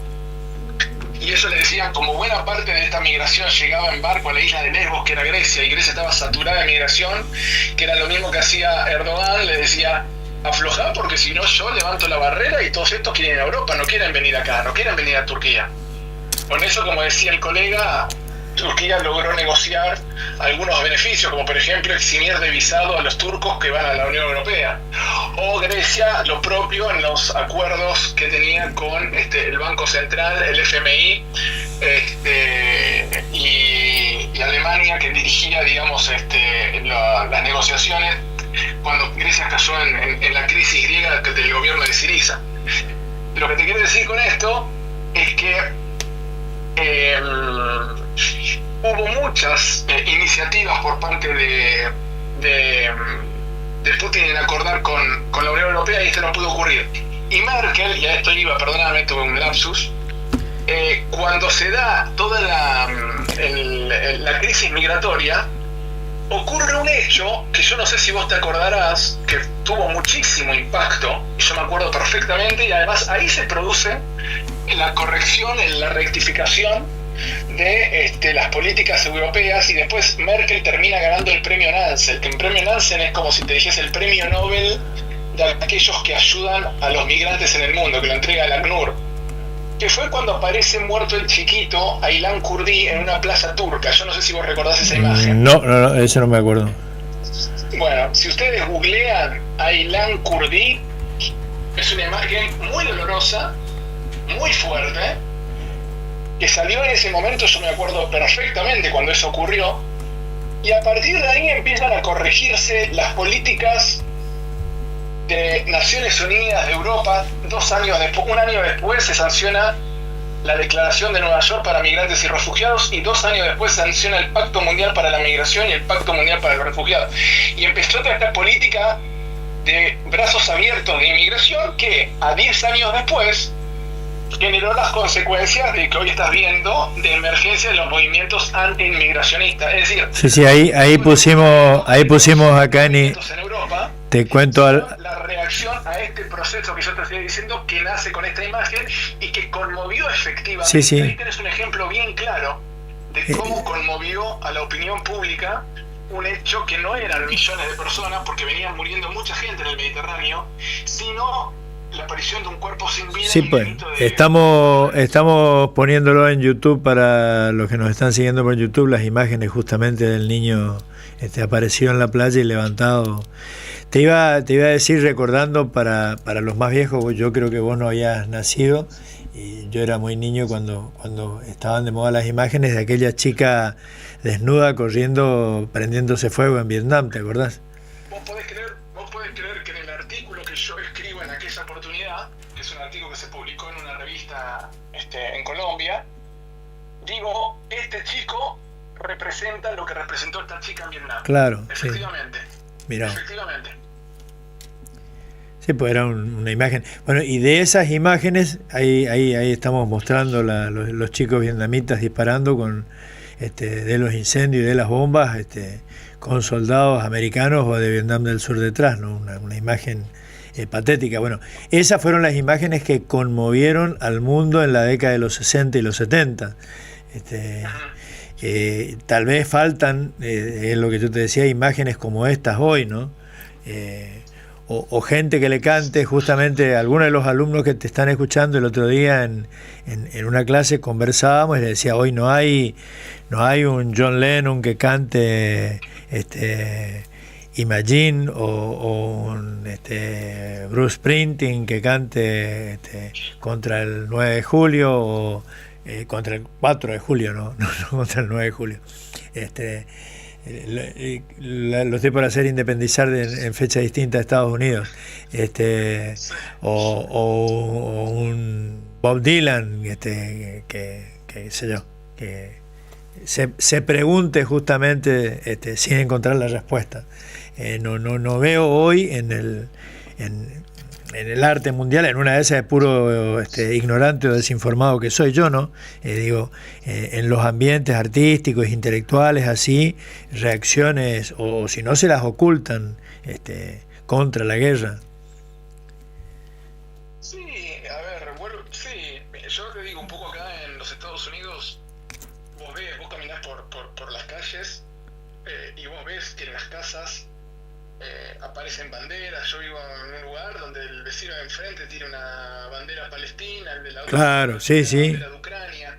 Y eso le decían, como buena parte de esta migración llegaba en barco a la isla de Lesbos, que era Grecia, y Grecia estaba saturada de migración, que era lo mismo que hacía Erdogan, le decía, aflojá porque si no yo levanto la barrera y todos estos quieren ir a Europa, no quieren venir acá, no quieren venir a Turquía. Con eso, como decía el colega, Turquía logró negociar algunos beneficios, como por ejemplo eximir de visado a los turcos que van a la Unión Europea. O Grecia, lo propio en los acuerdos que tenía con el Banco Central, el FMI, y Alemania, que dirigía, digamos, las negociaciones cuando Grecia cayó en la crisis griega del gobierno de Syriza. Lo que te quiero decir con esto es que hubo muchas iniciativas por parte de Putin en acordar con la Unión Europea, y esto no pudo ocurrir. Y Merkel, y a esto iba, perdóname, tuve un lapsus, cuando se da toda la crisis migratoria, ocurre un hecho que yo no sé si vos te acordarás, que tuvo muchísimo impacto, y yo me acuerdo perfectamente, y además ahí se produce la corrección, la rectificación de las políticas europeas, y después Merkel termina ganando el premio Nansen. El premio Nansen es como si te dijese el premio Nobel de aquellos que ayudan a los migrantes en el mundo, que lo entrega el ACNUR, que fue cuando aparece muerto el chiquito Aylan Kurdi en una plaza turca. Yo no sé si vos recordás esa imagen. No, eso no me acuerdo. Bueno, si ustedes googlean Aylan Kurdi, es una imagen muy dolorosa, muy fuerte, que salió en ese momento. Yo me acuerdo perfectamente cuando eso ocurrió, y a partir de ahí empiezan a corregirse las políticas de Naciones Unidas de Europa. Un año después se sanciona la Declaración de Nueva York para Migrantes y Refugiados, y 2 años después se sanciona el Pacto Mundial para la Migración y el Pacto Mundial para los Refugiados, y empezó toda esta política de brazos abiertos de inmigración que a 10 años después generó las consecuencias de que hoy estás viendo de emergencia de los movimientos anti-inmigracionistas. Es decir, sí, ahí pusimos acá en Europa, te cuento la reacción a este proceso que yo te estoy diciendo, que nace con esta imagen y que conmovió efectivamente. Sí. Ahí tenés un ejemplo bien claro de cómo conmovió a la opinión pública un hecho que no eran millones de personas, porque venían muriendo mucha gente en el Mediterráneo, sino la aparición de un cuerpo sin vida. Sí, pues, estamos poniéndolo en YouTube para los que nos están siguiendo por YouTube, las imágenes justamente del niño aparecido en la playa y levantado. Te iba a decir, recordando para los más viejos, yo creo que vos no habías nacido, y yo era muy niño cuando estaban de moda las imágenes de aquella chica desnuda corriendo, prendiéndose fuego en Vietnam, ¿te acordás? Vos podés creer que en el artículo que yo escribo en aquella oportunidad, que es un artículo que se publicó en una revista en Colombia, digo, este chico representa lo que representó esta chica en Vietnam. Claro, efectivamente. Sí. Mirá. Efectivamente. Sí, pues era una imagen. Bueno, y de esas imágenes, ahí estamos mostrando los chicos vietnamitas disparando de los incendios y de las bombas, con soldados americanos o de Vietnam del Sur detrás, ¿no? Una imagen patética. Bueno, esas fueron las imágenes que conmovieron al mundo en la década de los 60 y los 70. Tal vez faltan, es lo que yo te decía, imágenes como estas hoy, ¿no? O gente que le cante, justamente algunos de los alumnos que te están escuchando el otro día en una clase conversábamos y le decía, hoy no hay un John Lennon que cante Imagine o un Bruce Springsteen que cante contra el 9 de julio o contra el 4 de julio, no contra el 9 de julio. Lo estoy por hacer independizar en fecha distinta de Estados Unidos, o un Bob Dylan, que sé yo, que se pregunte justamente sin encontrar la respuesta. No veo hoy en el arte mundial, en una de esas de puro ignorante o desinformado que soy yo, ¿no? En los ambientes artísticos, intelectuales, así, reacciones, o si no se las ocultan, contra la guerra. Sí, a ver, bueno, sí, yo te digo un poco acá en los Estados Unidos, vos caminás por las calles y vos ves que en las casas aparecen banderas. Yo vivo en un lugar donde el vecino de enfrente tiene una bandera palestina, el de la otra claro, sí, bandera de Ucrania.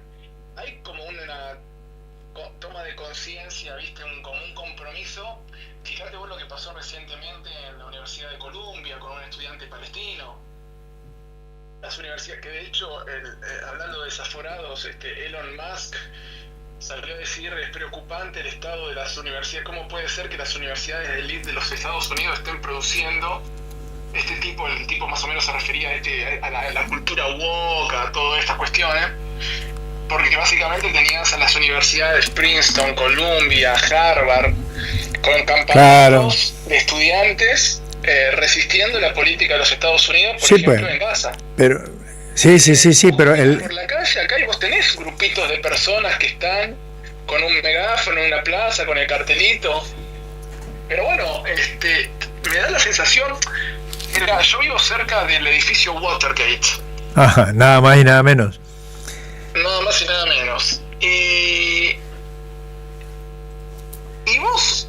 Hay como una toma de conciencia, ¿viste? Como un compromiso. Fíjate vos lo que pasó recientemente en la Universidad de Columbia con un estudiante palestino. Las universidades, que de hecho, hablando de desaforados, Elon Musk salió a decir, es preocupante el estado de las universidades. ¿Cómo puede ser que las universidades de élite de los Estados Unidos estén produciendo el tipo más o menos se refería a la cultura woke, a todas estas cuestiones? Porque básicamente tenías a las universidades Princeton, Columbia, Harvard, con campamentos de estudiantes resistiendo la política de los Estados Unidos, por ejemplo, en Gaza. Pero sí, pero por la calle acá y vos tenés grupitos de personas que están con un megáfono en una plaza, con el cartelito. Pero bueno, me da la sensación, mira, yo vivo cerca del edificio Watergate. Ajá, nada más y nada menos. Nada más y nada menos. Y vos,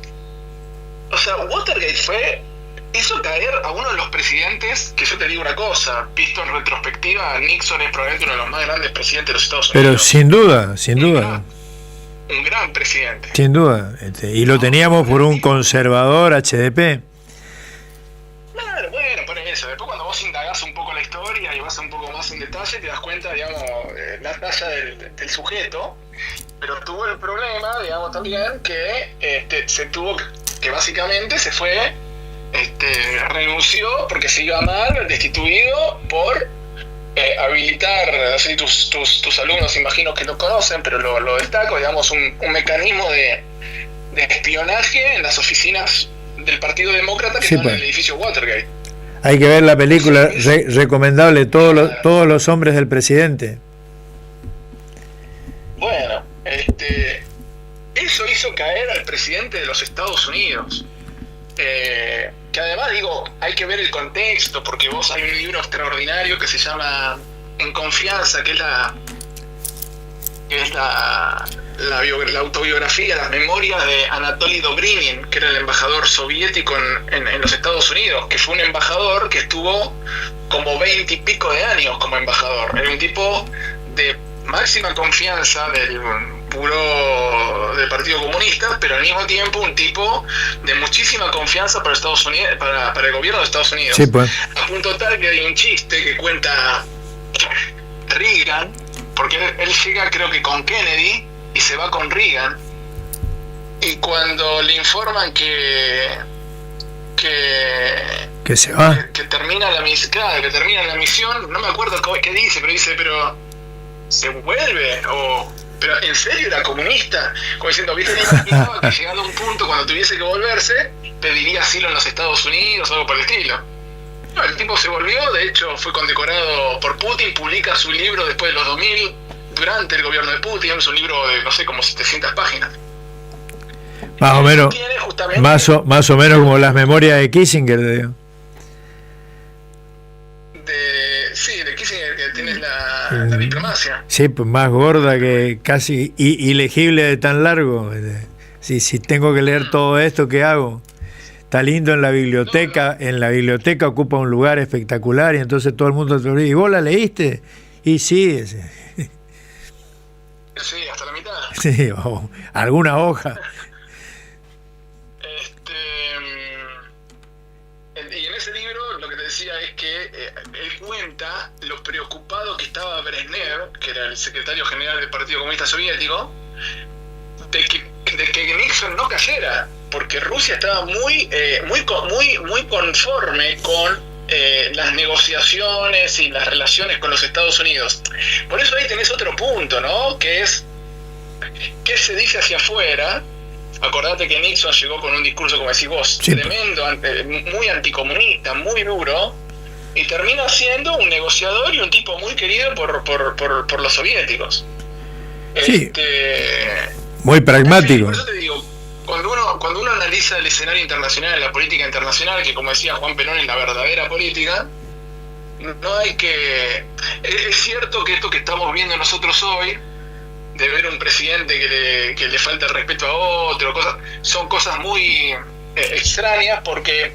o sea, Watergate hizo caer a uno de los presidentes, que yo te digo una cosa, visto en retrospectiva, Nixon es probablemente uno de los más grandes presidentes de los Estados Unidos. Pero sin duda. Un gran presidente. Sin duda. Y lo teníamos por un conservador HDP. Claro, bueno, por eso. Después cuando vos indagás un poco la historia y vas un poco más en detalle, te das cuenta, digamos, la talla del sujeto. Pero tuvo el problema, digamos, también que que básicamente se fue, renunció porque se iba mal, destituido por habilitar, así tus alumnos imagino que lo conocen, pero lo destaco, digamos, un mecanismo de espionaje en las oficinas del Partido Demócrata que están en el edificio Watergate. Hay que ver la película, recomendable, todos los hombres del presidente. Bueno, eso hizo caer al presidente de los Estados Unidos. Que además, digo, hay que ver el contexto, porque hay un libro extraordinario que se llama En Confianza, que es la la autobiografía, las memorias de Anatoly Dobrinin, que era el embajador soviético en los Estados Unidos, que fue un embajador que estuvo como 20 y pico de años como embajador. Era un tipo de máxima confianza del buró del Partido Comunista, pero al mismo tiempo un tipo de muchísima confianza para Estados Unidos, para el gobierno de Estados Unidos. Sí, pues. A punto tal que hay un chiste que cuenta Reagan, porque él llega creo que con Kennedy y se va con Reagan, y cuando le informan que se va, que termina la misión, claro, que termina la misión, no me acuerdo qué dice, pero se vuelve, pero en serio era comunista, como diciendo, viste, me imaginaba que llegado a un punto cuando tuviese que volverse pediría asilo en los Estados Unidos o algo por el estilo. No, el tipo se volvió, de hecho fue condecorado por Putin, publica su libro después de los 2000, durante el gobierno de Putin, es un libro de, no sé, como 700 páginas. Más o menos, más o menos como las memorias de Kissinger, digo. De Kissinger, que tienes la diplomacia. Sí, pues más gorda, que casi ilegible de tan largo. Si tengo que leer todo esto, ¿qué hago? Está lindo en la biblioteca, ocupa un lugar espectacular, y entonces todo el mundo te lo dice, ¿y vos la leíste? Y sí, Sí, hasta la mitad. sí, alguna hoja. Y en ese libro lo que te decía es que él cuenta lo preocupado que estaba Brezhnev, que era el secretario general del Partido Comunista Soviético, de que Nixon no cayera, porque Rusia estaba muy conforme con las negociaciones y las relaciones con los Estados Unidos. Por eso ahí tenés otro punto, ¿no? Que es qué se dice hacia afuera. Acordate que Nixon llegó con un discurso, como decís vos, sí, tremendo, muy anticomunista, muy duro, y termina siendo un negociador y un tipo muy querido por los soviéticos. Sí, muy pragmático. Por eso te digo, cuando uno analiza el escenario internacional, la política internacional, que como decía Juan Perón es la verdadera política, no hay que... Es cierto que esto que estamos viendo nosotros hoy, de ver un presidente que le falta el respeto a otro, son cosas muy extrañas, porque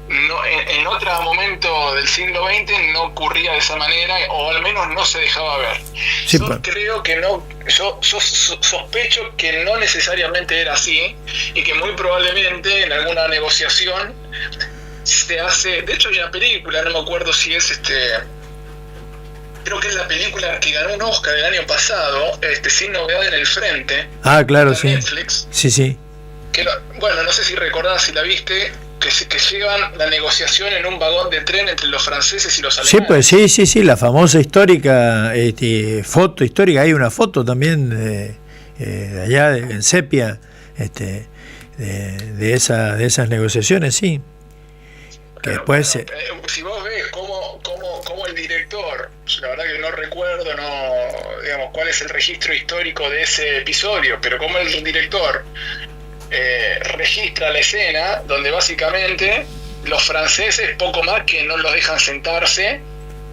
en otro momento del siglo XX no ocurría de esa manera, o al menos no se dejaba ver. Sí, creo que no, yo sospecho que no necesariamente era así, y que muy probablemente en alguna negociación se hace. De hecho hay una película, no me acuerdo si es creo que es la película que ganó un Oscar el año pasado, Sin Novedad en el Frente. Ah, claro, sí. Netflix. Sí. Bueno, no sé si recordás, si la viste, que llevan la negociación en un vagón de tren entre los franceses y los alemanes. Sí, pues sí, la famosa histórica foto histórica. Hay una foto también de allá en sepia, de esas negociaciones, sí. Que después si vos ves cómo el director, la verdad que no recuerdo digamos cuál es el registro histórico de ese episodio, pero cómo el director registra la escena donde básicamente los franceses poco más que no los dejan sentarse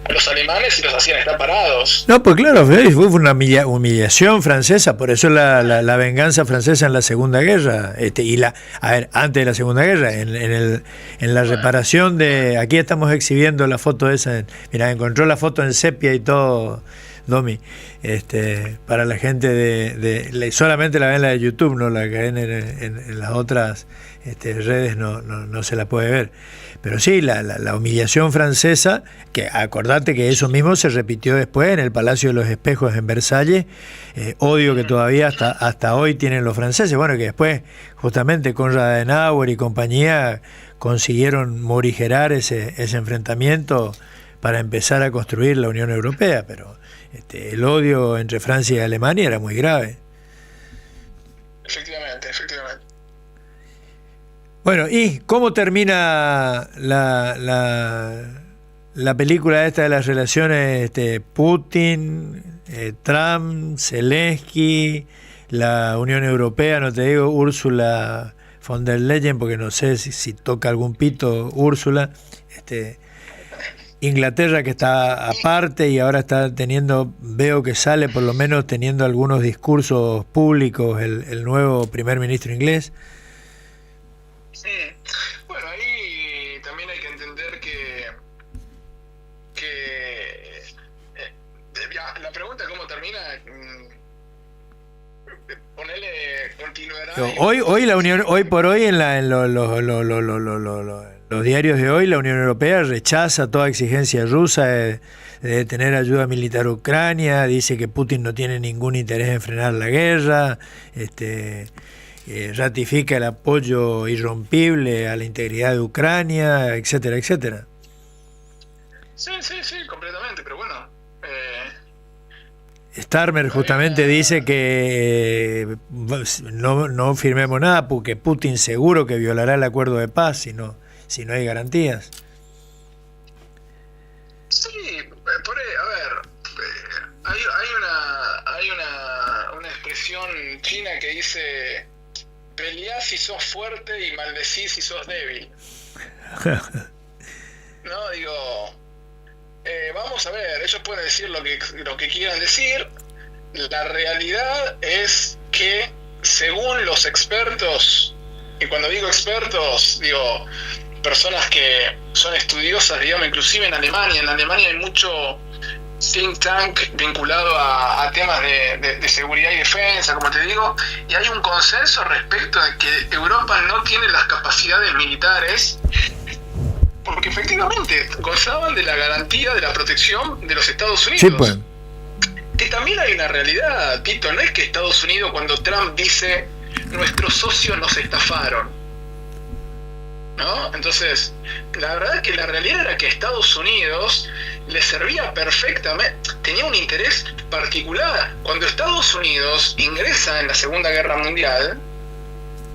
a los alemanes y los hacían estar parados. No, pues claro, fue una humillación francesa, por eso la venganza francesa en la Segunda Guerra, antes de la Segunda Guerra, en la reparación de... Aquí estamos exhibiendo la foto esa, mira, encontró la foto en sepia y todo, Domi, para la gente solamente la ven la de YouTube, no la que ven en las otras redes, no se la puede ver. Pero sí, la humillación francesa, que acordate que eso mismo se repitió después en el Palacio de los Espejos en Versalles, odio que todavía hasta hoy tienen los franceses, bueno, que después justamente Konrad Adenauer y compañía consiguieron morigerar ese enfrentamiento para empezar a construir la Unión Europea, pero el odio entre Francia y Alemania era muy grave. Efectivamente. Bueno, ¿y cómo termina la película esta de las relaciones Putin, Trump, Zelensky, la Unión Europea? No te digo Ursula von der Leyen, porque no sé si toca algún pito Úrsula. Inglaterra, que está aparte y ahora está teniendo, veo que sale por lo menos teniendo algunos discursos públicos el nuevo primer ministro inglés. Bueno, ahí también hay que entender que la pregunta cómo termina, ponele continuará. Hoy por hoy en los diarios de hoy la Unión Europea rechaza toda exigencia rusa de tener ayuda militar a Ucrania, dice que Putin no tiene ningún interés en frenar la guerra, ratifica el apoyo irrompible a la integridad de Ucrania, etcétera, etcétera. Sí, completamente, pero bueno. Starmer justamente dice que no firmemos nada porque Putin seguro que violará el acuerdo de paz si no hay garantías. Sí, a ver, hay una expresión china que dice: peleá si sos fuerte y maldecí si sos débil. No, digo, vamos a ver, ellos pueden decir lo que quieran decir. La realidad es que según los expertos, y cuando digo expertos, digo personas que son estudiosas, digamos, inclusive en Alemania hay mucho think tank vinculado a temas de seguridad y defensa, como te digo, y hay un consenso respecto de que Europa no tiene las capacidades militares porque efectivamente gozaban de la garantía de la protección de los Estados Unidos. Sí, pues. Que también hay una realidad, Tito, no es que Estados Unidos, cuando Trump dice nuestros socios nos estafaron, ¿no? Entonces, la verdad es que la realidad era que Estados Unidos le servía perfectamente, tenía un interés particular. Cuando Estados Unidos ingresa en la Segunda Guerra Mundial,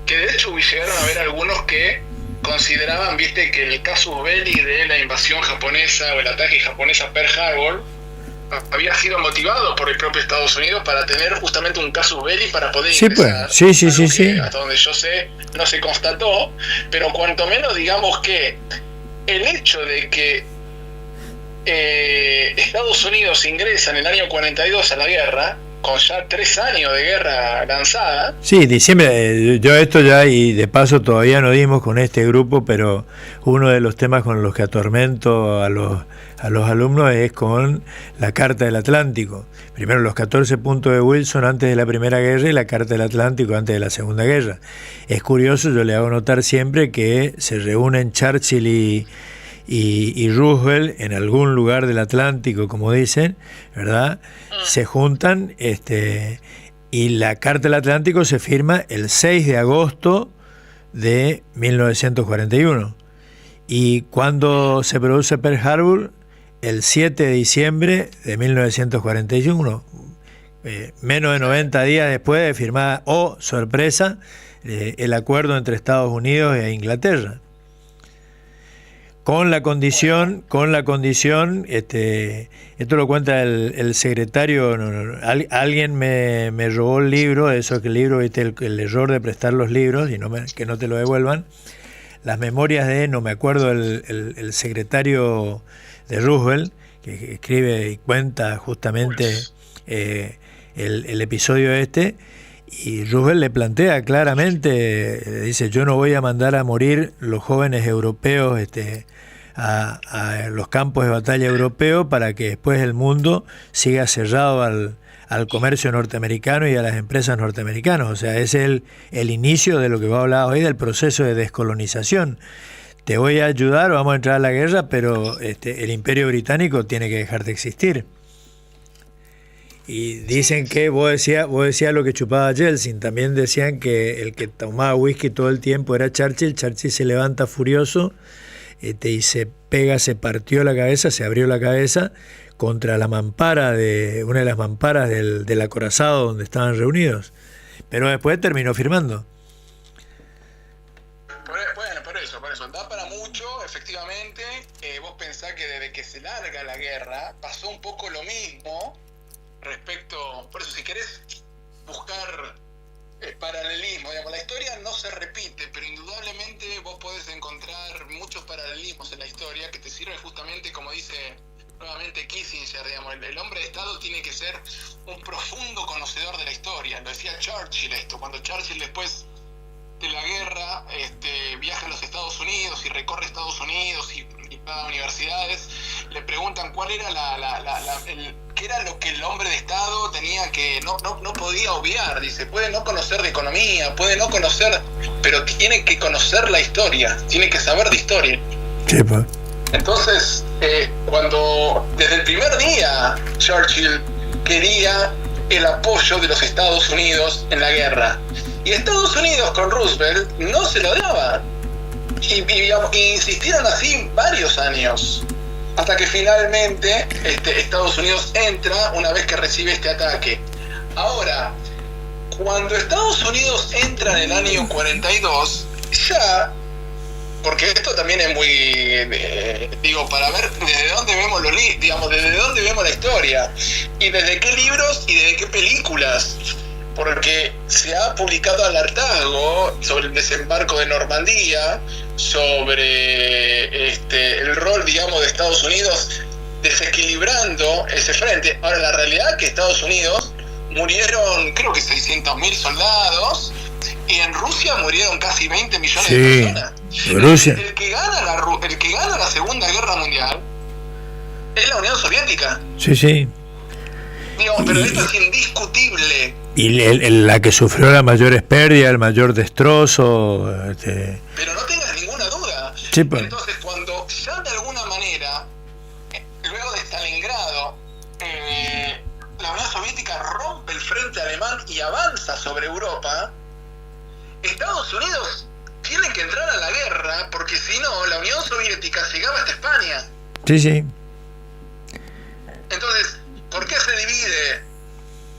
que de hecho llegaron a haber algunos que consideraban, viste, que el casus belli de la invasión japonesa o el ataque japonés a Pearl Harbor había sido motivado por el propio Estados Unidos para tener justamente un casus belli para poder ingresar. Sí. Hasta donde yo sé, no se constató, pero cuanto menos digamos que el hecho de que Estados Unidos ingresa en el año 42 a la guerra, con ya 3 años de guerra lanzada. Sí, diciembre, yo esto ya, y de paso todavía no dimos con este grupo, pero uno de los temas con los que atormento a los alumnos es con la Carta del Atlántico. Primero los 14 puntos de Wilson antes de la Primera Guerra y la Carta del Atlántico antes de la Segunda Guerra. Es curioso, yo le hago notar siempre que se reúnen Churchill y Roosevelt en algún lugar del Atlántico, como dicen, ¿verdad? Se juntan y la Carta del Atlántico se firma el 6 de agosto de 1941. Y cuando se produce Pearl Harbor, el 7 de diciembre de 1941, menos de 90 días después de firmar, sorpresa, el acuerdo entre Estados Unidos e Inglaterra. Con la condición, esto lo cuenta el secretario, alguien me robó el libro, eso que el libro, viste, el error de prestar los libros y que no te lo devuelvan, las memorias de, no me acuerdo, el secretario de Roosevelt, que escribe y cuenta justamente el episodio y Roosevelt le plantea claramente, dice: yo no voy a mandar a morir los jóvenes europeos a los campos de batalla europeos para que después el mundo siga cerrado al comercio norteamericano y a las empresas norteamericanas. O sea, es el inicio de lo que va a hablar hoy del proceso de descolonización. Te voy a ayudar, vamos a entrar a la guerra, pero el Imperio Británico tiene que dejar de existir. Y dicen que vos decías lo que chupaba Yeltsin, también decían que el que tomaba whisky todo el tiempo era Churchill. Churchill se levanta furioso y se partió la cabeza, se abrió la cabeza contra la mampara una de las mamparas del acorazado donde estaban reunidos, pero después terminó firmando. Bueno, por eso, da para mucho, efectivamente. Vos pensás que desde que se larga la guerra pasó un poco lo mismo respecto, por eso si querés buscar paralelismo, digamos, la historia no se repite, pero indudablemente vos podés encontrar muchos paralelismos en la historia que te sirven justamente, como dice nuevamente Kissinger, digamos, el hombre de Estado tiene que ser un profundo conocedor de la historia. Lo decía Churchill esto, cuando Churchill después de la guerra viaja a los Estados Unidos y recorre Estados Unidos y va a universidades, le preguntan cuál era qué era lo que el hombre de Estado tenía que no podía obviar. Dice, puede no conocer de economía, puede no conocer, pero tiene que conocer la historia, tiene que saber de historia. Sí, pues. Entonces, cuando desde el primer día Churchill quería el apoyo de los Estados Unidos en la guerra, y Estados Unidos con Roosevelt no se lo daban, y insistieron así varios años, hasta que finalmente Estados Unidos entra una vez que recibe este ataque. Ahora, cuando Estados Unidos entra en el año 42, ya, porque esto también es muy, para ver desde dónde vemos desde dónde vemos la historia, y desde qué libros y desde qué películas, porque se ha publicado al hartazgo sobre el desembarco de Normandía, sobre el rol, de Estados Unidos desequilibrando ese frente. Ahora, la realidad es que Estados Unidos murieron, creo que 600.000 soldados, y en Rusia murieron casi 20 millones de personas. Rusia. El que gana la Segunda Guerra Mundial es la Unión Soviética. Sí. Pero esto es indiscutible. Y la que sufrió las mayores pérdidas, el mayor destrozo. Pero no tengas ninguna duda. Sí, pues. Entonces, cuando ya de alguna manera, luego de Stalingrado, la Unión Soviética rompe el frente alemán y avanza sobre Europa, Estados Unidos tiene que entrar a la guerra, porque si no, la Unión Soviética llegaba hasta España. Sí. Entonces, ¿por qué se divide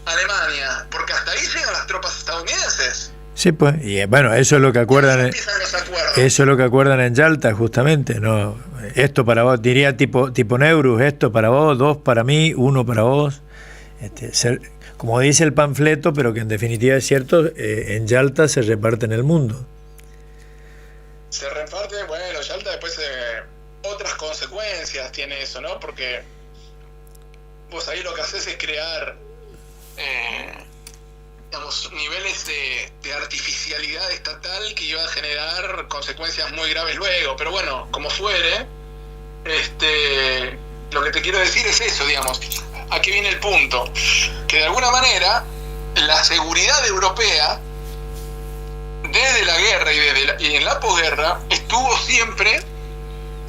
Alemania? Porque hasta ahí llegan las tropas estadounidenses. Sí, pues. Y bueno, eso es lo que acuerdan. Empiezan los acuerdos. Eso es lo que acuerdan en Yalta, justamente, ¿no? Esto para vos, diría tipo Neurus, esto para vos, 2 para mí, 1 para vos. Como dice el panfleto, pero que en definitiva es cierto, en Yalta se reparte en el mundo. Se reparte, bueno, Yalta después otras consecuencias tiene eso, ¿no? Porque vos ahí lo que haces es crear niveles de artificialidad estatal que iba a generar consecuencias muy graves luego. Pero bueno, como fuere, lo que te quiero decir es eso, aquí viene el punto, que de alguna manera la seguridad europea desde la guerra y en la posguerra estuvo siempre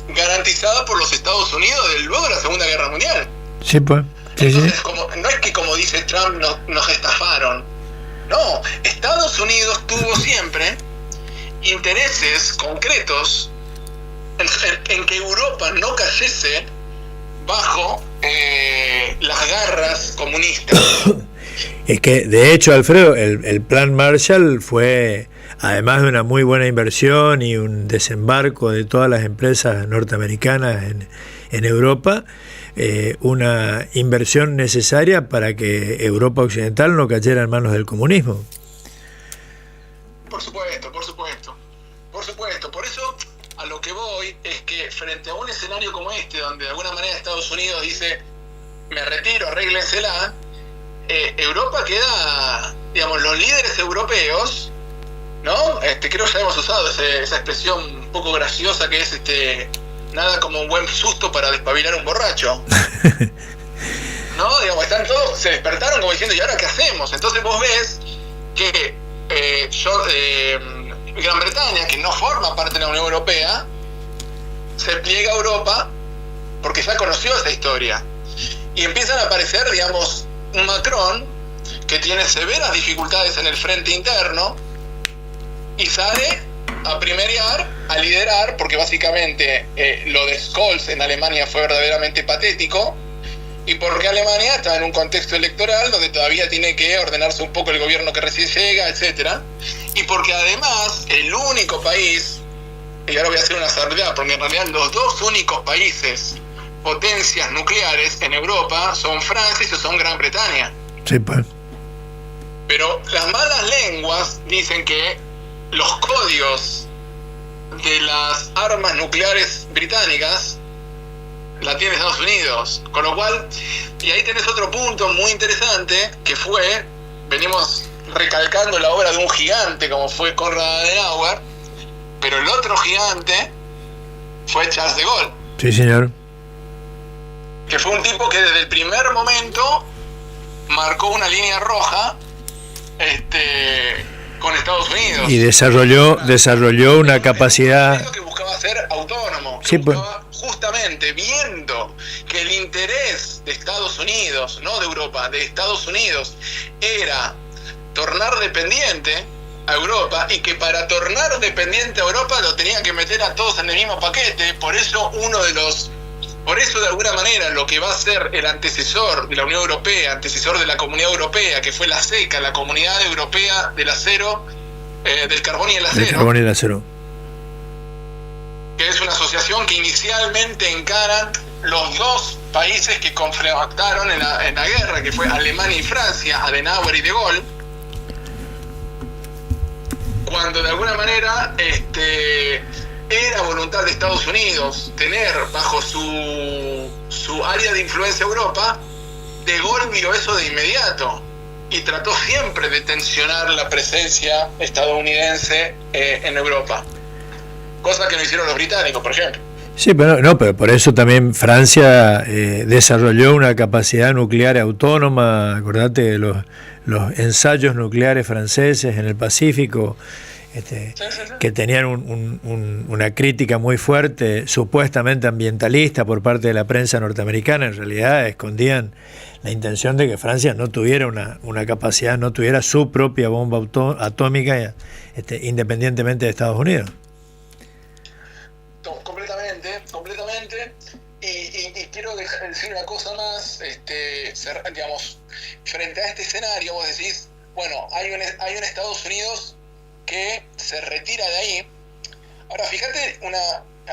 garantizada por los Estados Unidos luego de la Segunda Guerra Mundial. Sí, pues. Entonces, no es que, como dice Trump, nos estafaron. No, Estados Unidos tuvo siempre intereses concretos en que Europa no cayese bajo las garras comunistas. Es que, de hecho, Alfredo, el plan Marshall fue, además de una muy buena inversión y un desembarco de todas las empresas norteamericanas en Europa, una inversión necesaria para que Europa Occidental no cayera en manos del comunismo. Por supuesto. Por eso, a lo que voy es que frente a un escenario como este, donde de alguna manera Estados Unidos dice, me retiro, arréglensela, Europa queda, los líderes europeos, ¿no? Creo que ya hemos usado esa expresión un poco graciosa que es nada como un buen susto para despabilar un borracho. ¿No? Están todos, se despertaron como diciendo, ¿y ahora qué hacemos? Entonces vos ves que Gran Bretaña, que no forma parte de la Unión Europea, se pliega a Europa porque ya conoció esa historia. Y empiezan a aparecer, un Macron que tiene severas dificultades en el frente interno y sale a primerear, a liderar, porque básicamente lo de Scholz en Alemania fue verdaderamente patético, y porque Alemania está en un contexto electoral donde todavía tiene que ordenarse un poco el gobierno que recién llega, etcétera, y porque además el único país, y ahora voy a hacer una salvedad, porque en realidad los 2 únicos países potencias nucleares en Europa son Francia y son Gran Bretaña. Sí, pues. Pero las malas lenguas dicen que los códigos de las armas nucleares británicas la tiene Estados Unidos, con lo cual, y ahí tenés otro punto muy interesante, que fue, venimos recalcando la obra de un gigante como fue Konrad Adenauer, pero el otro gigante fue Charles de Gaulle. Sí, señor. Que fue un tipo que desde el primer momento marcó una línea roja con Estados Unidos. Y desarrolló una capacidad que buscaba ser autónomo, que sí, buscaba justamente viendo que el interés de Estados Unidos, no de Europa, de Estados Unidos, era tornar dependiente a Europa, y que para tornar dependiente a Europa lo tenían que meter a todos en el mismo paquete. Por eso de alguna manera lo que va a ser el antecesor de la Unión Europea, antecesor de la Comunidad Europea, que fue la CECA, la Comunidad Europea del Acero, del Carbón y el Acero. Del carbón y el acero. Que es una asociación que inicialmente encaran los dos países que confrontaron en la guerra, que fue Alemania y Francia, Adenauer y de Gaulle, cuando de alguna manera era voluntad de Estados Unidos tener bajo su área de influencia Europa. De Gaulle vio eso de inmediato y trató siempre de tensionar la presencia estadounidense en Europa, cosa que no hicieron los británicos, por ejemplo. Sí, pero por eso también Francia desarrolló una capacidad nuclear autónoma. Acordate de los ensayos nucleares franceses en el Pacífico, que tenían una crítica muy fuerte, supuestamente ambientalista, por parte de la prensa norteamericana. En realidad escondían la intención de que Francia no tuviera una capacidad, no tuviera su propia bomba atómica, independientemente de Estados Unidos. Completamente. Y quiero decir una cosa más, digamos, frente a este escenario, vos decís, bueno, hay un Estados Unidos que se retira de ahí. Ahora, fíjate una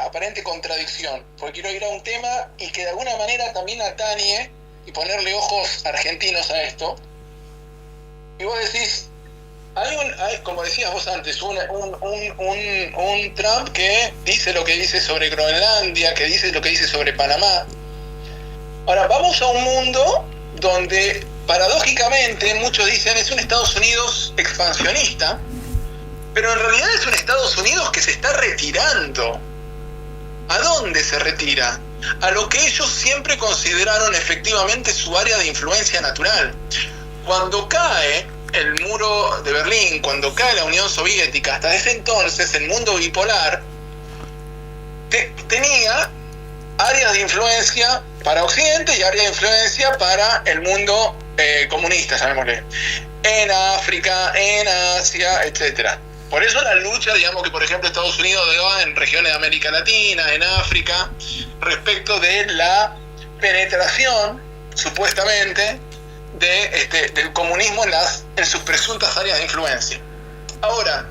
aparente contradicción, porque quiero ir a un tema y que de alguna manera también atañe y ponerle ojos argentinos a esto. Y vos decís, hay, como decías vos antes, un Trump que dice lo que dice sobre Groenlandia, que dice lo que dice sobre Panamá. Ahora, vamos a un mundo donde, paradójicamente, muchos dicen es un Estados Unidos expansionista, pero en realidad es un Estados Unidos que se está retirando. ¿A dónde se retira? A lo que ellos siempre consideraron efectivamente su área de influencia natural. Cuando cae el muro de Berlín, cuando cae la Unión Soviética, hasta ese entonces el mundo bipolar tenía áreas de influencia para Occidente y áreas de influencia para el mundo comunista, llamémosle, en África, en Asia, etcétera. Por eso la lucha, digamos, que por ejemplo Estados Unidos daba en regiones de América Latina, en África, respecto de la penetración, supuestamente, del comunismo en sus presuntas áreas de influencia. Ahora,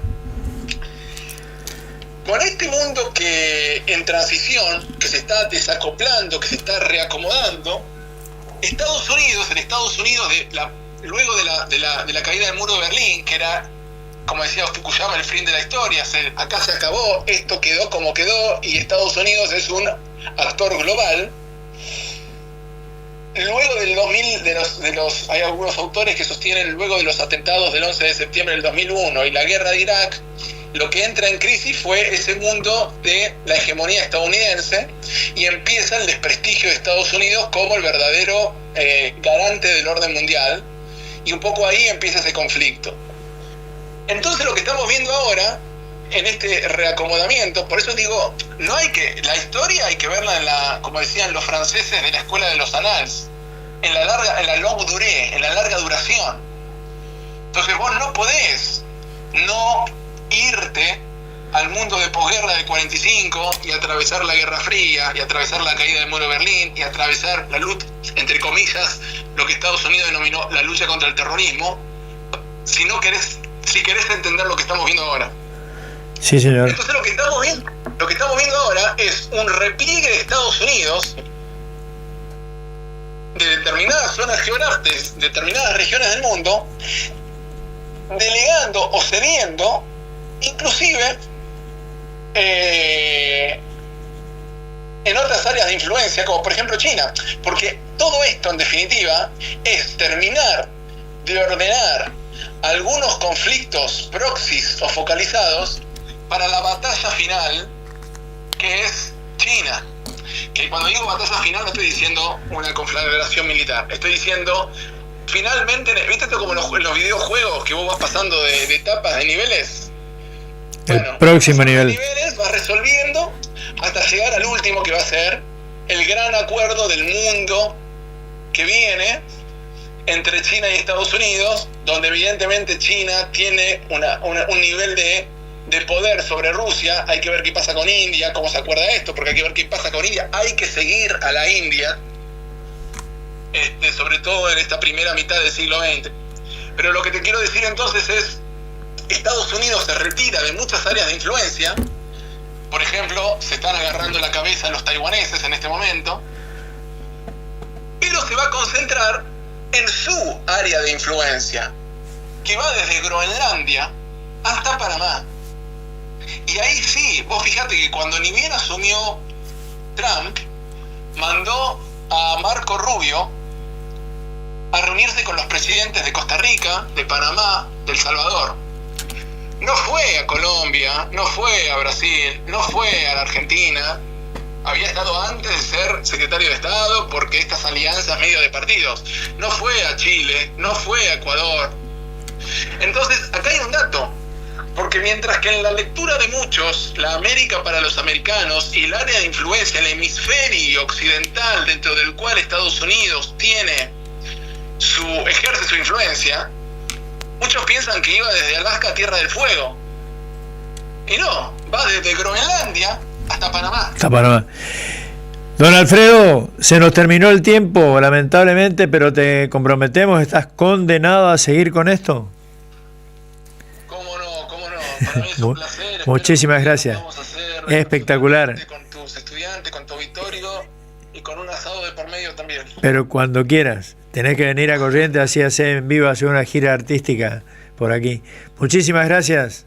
con este mundo que en transición, que se está desacoplando, que se está reacomodando, el Estados Unidos luego de la caída del muro de Berlín, que era, como decía Fukuyama, el fin de la historia, acá se acabó, esto quedó como quedó y Estados Unidos es un actor global. Luego del 2000, hay algunos autores que sostienen, luego de los atentados del 11 de septiembre del 2001 y la guerra de Irak, lo que entra en crisis fue ese mundo de la hegemonía estadounidense y empieza el desprestigio de Estados Unidos como el verdadero garante del orden mundial, y un poco ahí empieza ese conflicto. Entonces lo que estamos viendo ahora en este reacomodamiento, por eso digo, la historia hay que verla como decían los franceses de la escuela de los Annales, en la longue durée, en la larga duración. Entonces vos no podés no irte al mundo de posguerra del 45 y atravesar la Guerra Fría y atravesar la caída del muro de Berlín y atravesar la lucha, entre comillas, lo que Estados Unidos denominó la lucha contra el terrorismo, si querés entender lo que estamos viendo ahora. Sí, señor. Entonces lo que estamos viendo ahora es un repliegue de Estados Unidos de determinadas zonas geográficas, determinadas regiones del mundo, delegando o cediendo inclusive en otras áreas de influencia, como por ejemplo China, porque todo esto en definitiva es terminar de ordenar algunos conflictos proxies o focalizados para la batalla final, que es China. Que cuando digo batalla final no estoy diciendo una conflagración militar, estoy diciendo finalmente, ¿viste esto como en los videojuegos que vos vas pasando de etapas, de niveles? El próximo nivel. Niveles vas resolviendo hasta llegar al último, que va a ser el gran acuerdo del mundo que viene entre China y Estados Unidos, donde evidentemente China tiene un nivel de poder sobre Rusia. Hay que ver qué pasa con India, cómo se acuerda esto, porque hay que ver qué pasa con India. Hay que seguir a la India, sobre todo en esta primera mitad del siglo XX. Pero lo que te quiero decir entonces es, Estados Unidos se retira de muchas áreas de influencia. Por ejemplo, se están agarrando la cabeza los taiwaneses en este momento, pero se va a concentrar en su área de influencia, que va desde Groenlandia hasta Panamá. Y ahí sí, vos fíjate que cuando ni bien asumió Trump, mandó a Marco Rubio a reunirse con los presidentes de Costa Rica, de Panamá, de El Salvador. No fue a Colombia, no fue a Brasil, no fue a la Argentina. Había estado antes de ser secretario de Estado, porque estas alianzas medio de partidos. No fue a Chile, no fue a Ecuador. Entonces, acá hay un dato. Porque mientras que en la lectura de muchos, la América para los americanos y el área de influencia, el hemisferio occidental dentro del cual Estados Unidos ejerce su influencia, muchos piensan que iba desde Alaska a Tierra del Fuego. Y no, va desde Groenlandia hasta Panamá. Hasta Panamá. Don Alfredo, se nos terminó el tiempo, lamentablemente, pero te comprometemos, ¿estás condenado a seguir con esto? Cómo no. Para mí es un placer. Muchísimas gracias. Vamos a hacer espectacular. Con tus estudiantes, con tu auditorio y con un asado de por medio también. Pero cuando quieras, tenés que venir a Corrientes, así hacer en vivo, hacer una gira artística por aquí. Muchísimas gracias.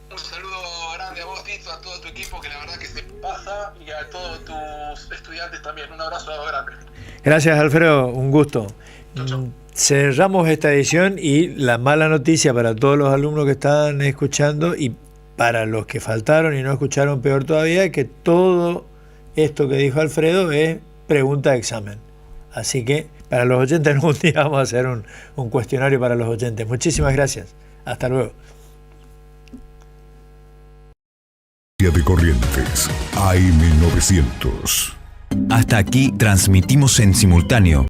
Un saludo grande a vos, Tito, a todo tu equipo, que la verdad que se pasa, y a todos tus estudiantes también. Un abrazo grande. Gracias, Alfredo, un gusto. Chau. Cerramos esta edición y la mala noticia para todos los alumnos que están escuchando y para los que faltaron y no escucharon, peor todavía, que todo esto que dijo Alfredo es pregunta de examen. Así que para los oyentes algún día vamos a hacer un cuestionario para los oyentes. Muchísimas gracias. Hasta luego. De Corrientes, AM900. Hasta aquí transmitimos en simultáneo